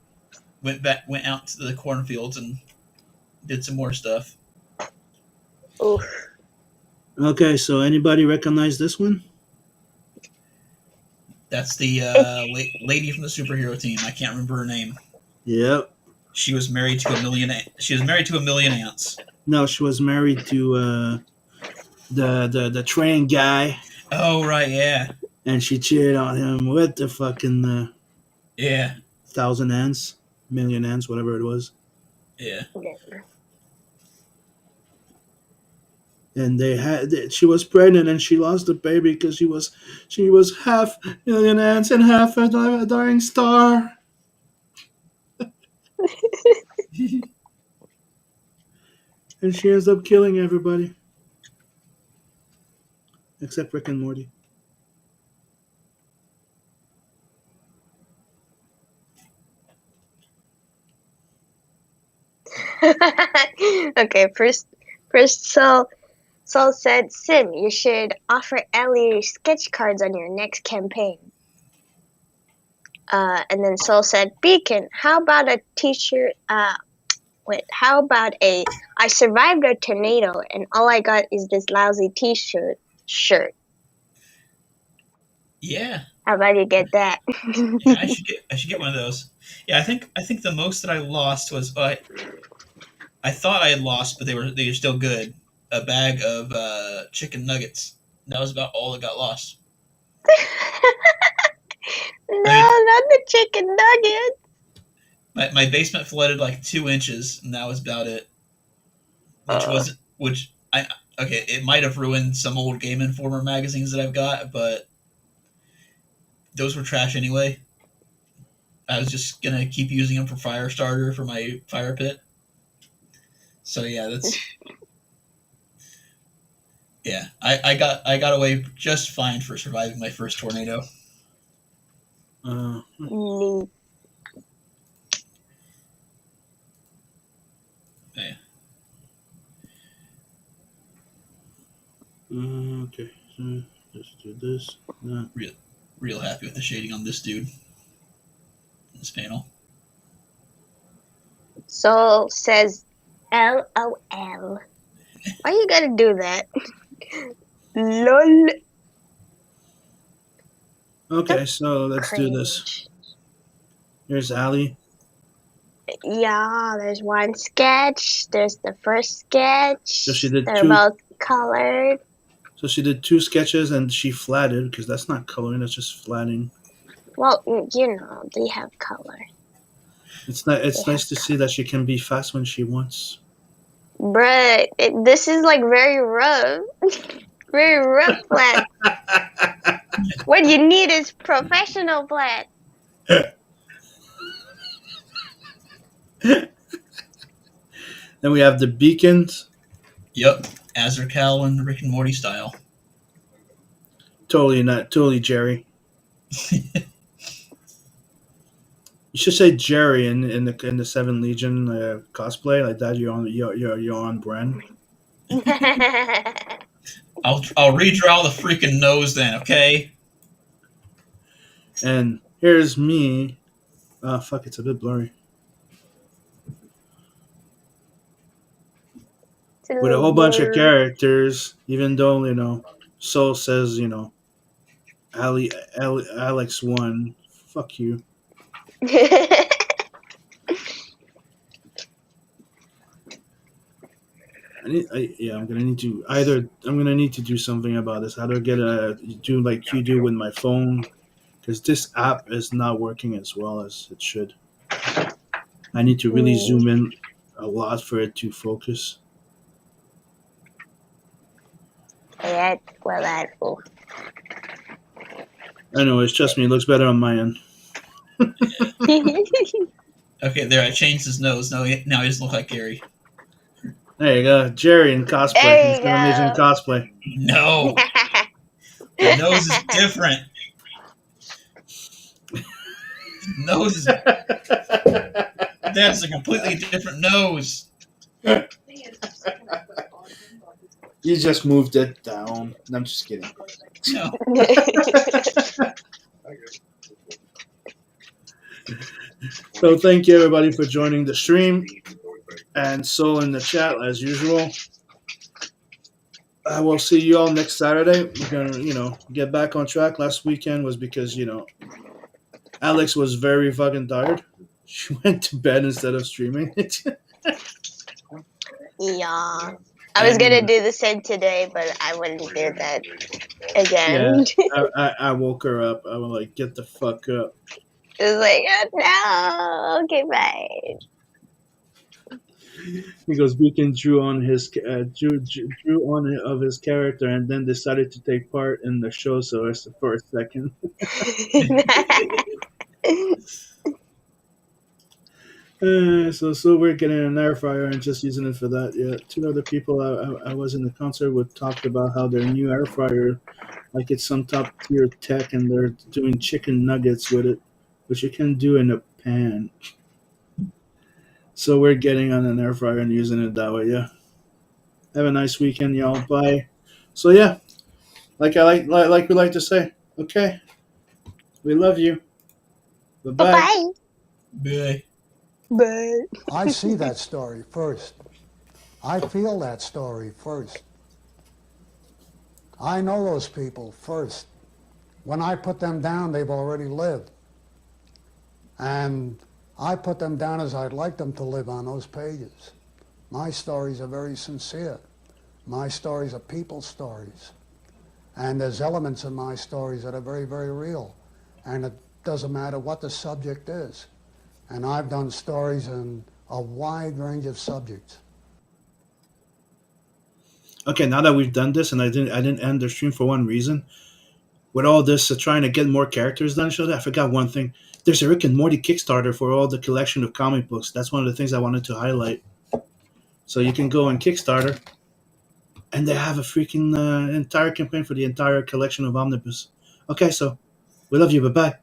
went out to the cornfields and did some more stuff. Oof. Okay, so anybody recognize this one? That's the lady from the superhero team. I can't remember her name. Yep. She was married to a million. She was married to a million ants. No, she was married to the train guy. Oh right, yeah. And she cheated on him with the fucking 1,000 ants, million ants, whatever it was. Yeah. And she was pregnant and she lost the baby because she was half million ants and half a dying star. And she ends up killing everybody. except Rick and Morty. Okay, first, Saul said, Sim, you should offer Ellie sketch cards on your next campaign. And then Saul said, Beacon, how about a t-shirt? How about I survived a tornado and all I got is this lousy t-shirt. Yeah. How about you get that? Yeah, I should get one of those. Yeah, I think the most that I lost was I thought I had lost, but they were still good. A bag of chicken nuggets. That was about all that got lost. No, not the chicken nugget. My basement flooded like 2 inches, and that was about it. It might have ruined some old Game Informer magazines that I've got, but those were trash anyway. I was just gonna keep using them for fire starter for my fire pit. So yeah, that's yeah. I got away just fine for surviving my first tornado. Neat. Yeah. Okay, so let's do this. That. Real happy with the shading on this dude. This panel. Soul says, LOL. Why you gotta do that? LOL. Okay, so let's do this. Here's Allie. Yeah, there's one sketch. There's the first sketch. So she did They're two. both colored. So she did 2 sketches and she flatted because that's not coloring; that's just flatting. Well, you know, they have color. It's not. It's nice to see that she can be fast when she wants. Bruh, this is like very rough. Very rough flat. What you need is professional flat. Then we have the beacons. Yep, Azur Cal and Rick and Morty style. Totally Jerry. You should say Jerry in the Seven Legion cosplay like that. You're on brand. I'll redraw the freaking nose then, okay? And here's me. Fuck, it's a bit blurry. With a whole bunch of characters, even though, Soul says, Alex won. Fuck you. I'm gonna need to do something about this. How to do like you do with my phone, because this app is not working as well as it should. I need to really zoom in a lot for it to focus. Yeah, well, that's cool. I know, it's just me. It looks better on my end. Okay, there, I changed his nose. Now he doesn't look like Gary. There you go. Jerry in cosplay. There you He's gonna make him cosplay. No, the nose is different. Nose is... That's a completely different nose. You just moved it down. No, I'm just kidding. No. So thank you everybody for joining the stream, and Soul in the chat as usual. I will see you all next Saturday. We're gonna, get back on track. Last weekend was because, Alex was very fucking tired. She went to bed instead of streaming. Yeah. I was gonna do the same today, but I wouldn't do that again. Yeah, I woke her up. I was like, get the fuck up. It was like, oh, no, okay, bye. Because Beacon drew on his of his character, and then decided to take part in the show. So for a second. So we're getting an air fryer and just using it for that. Yeah, two other people I was in the concert with talked about how their new air fryer, like it's some top tier tech, and they're doing chicken nuggets with it, which you can do in a pan. So we're getting on an air fryer and using it that way. Yeah. Have a nice weekend, y'all. Bye. So yeah, like we like to say. Okay, we love you. Bye bye. Bye. Bye. Bye. I see that story first. I feel that story first. I know those people first. When I put them down, they've already lived. And I put them down as I'd like them to live on those pages. My stories are very sincere. My stories are people's stories. And there's elements in my stories that are very, very real. And it doesn't matter what the subject is. And I've done stories in a wide range of subjects. Okay, now that we've done this, and I didn't end the stream for one reason. With all this trying to get more characters done, I forgot one thing. There's a Rick and Morty Kickstarter for all the collection of comic books. That's one of the things I wanted to highlight. So you can go on Kickstarter, and they have a freaking entire campaign for the entire collection of Omnibus. Okay, so we love you. Bye-bye.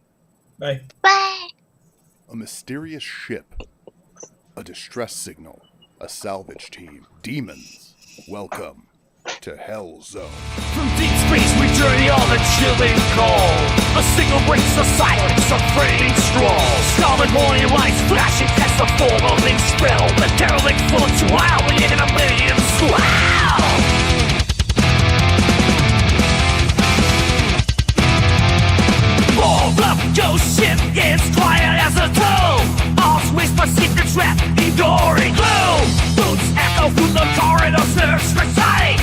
Bye. Bye. A mysterious ship, a distress signal, a salvage team, demons. Welcome to Hellzone. From deep space we journey on a chilling cold. A single breaks the silence of fading strolls. Scarlet morning lights flashing past the foremothing spell. The derelict floats wildly in a million swell. All up, ghost ship is quiet as a tomb. All's whisper secrets wrapped in gory gloom. Boots echo through the corridors, nerves for sight.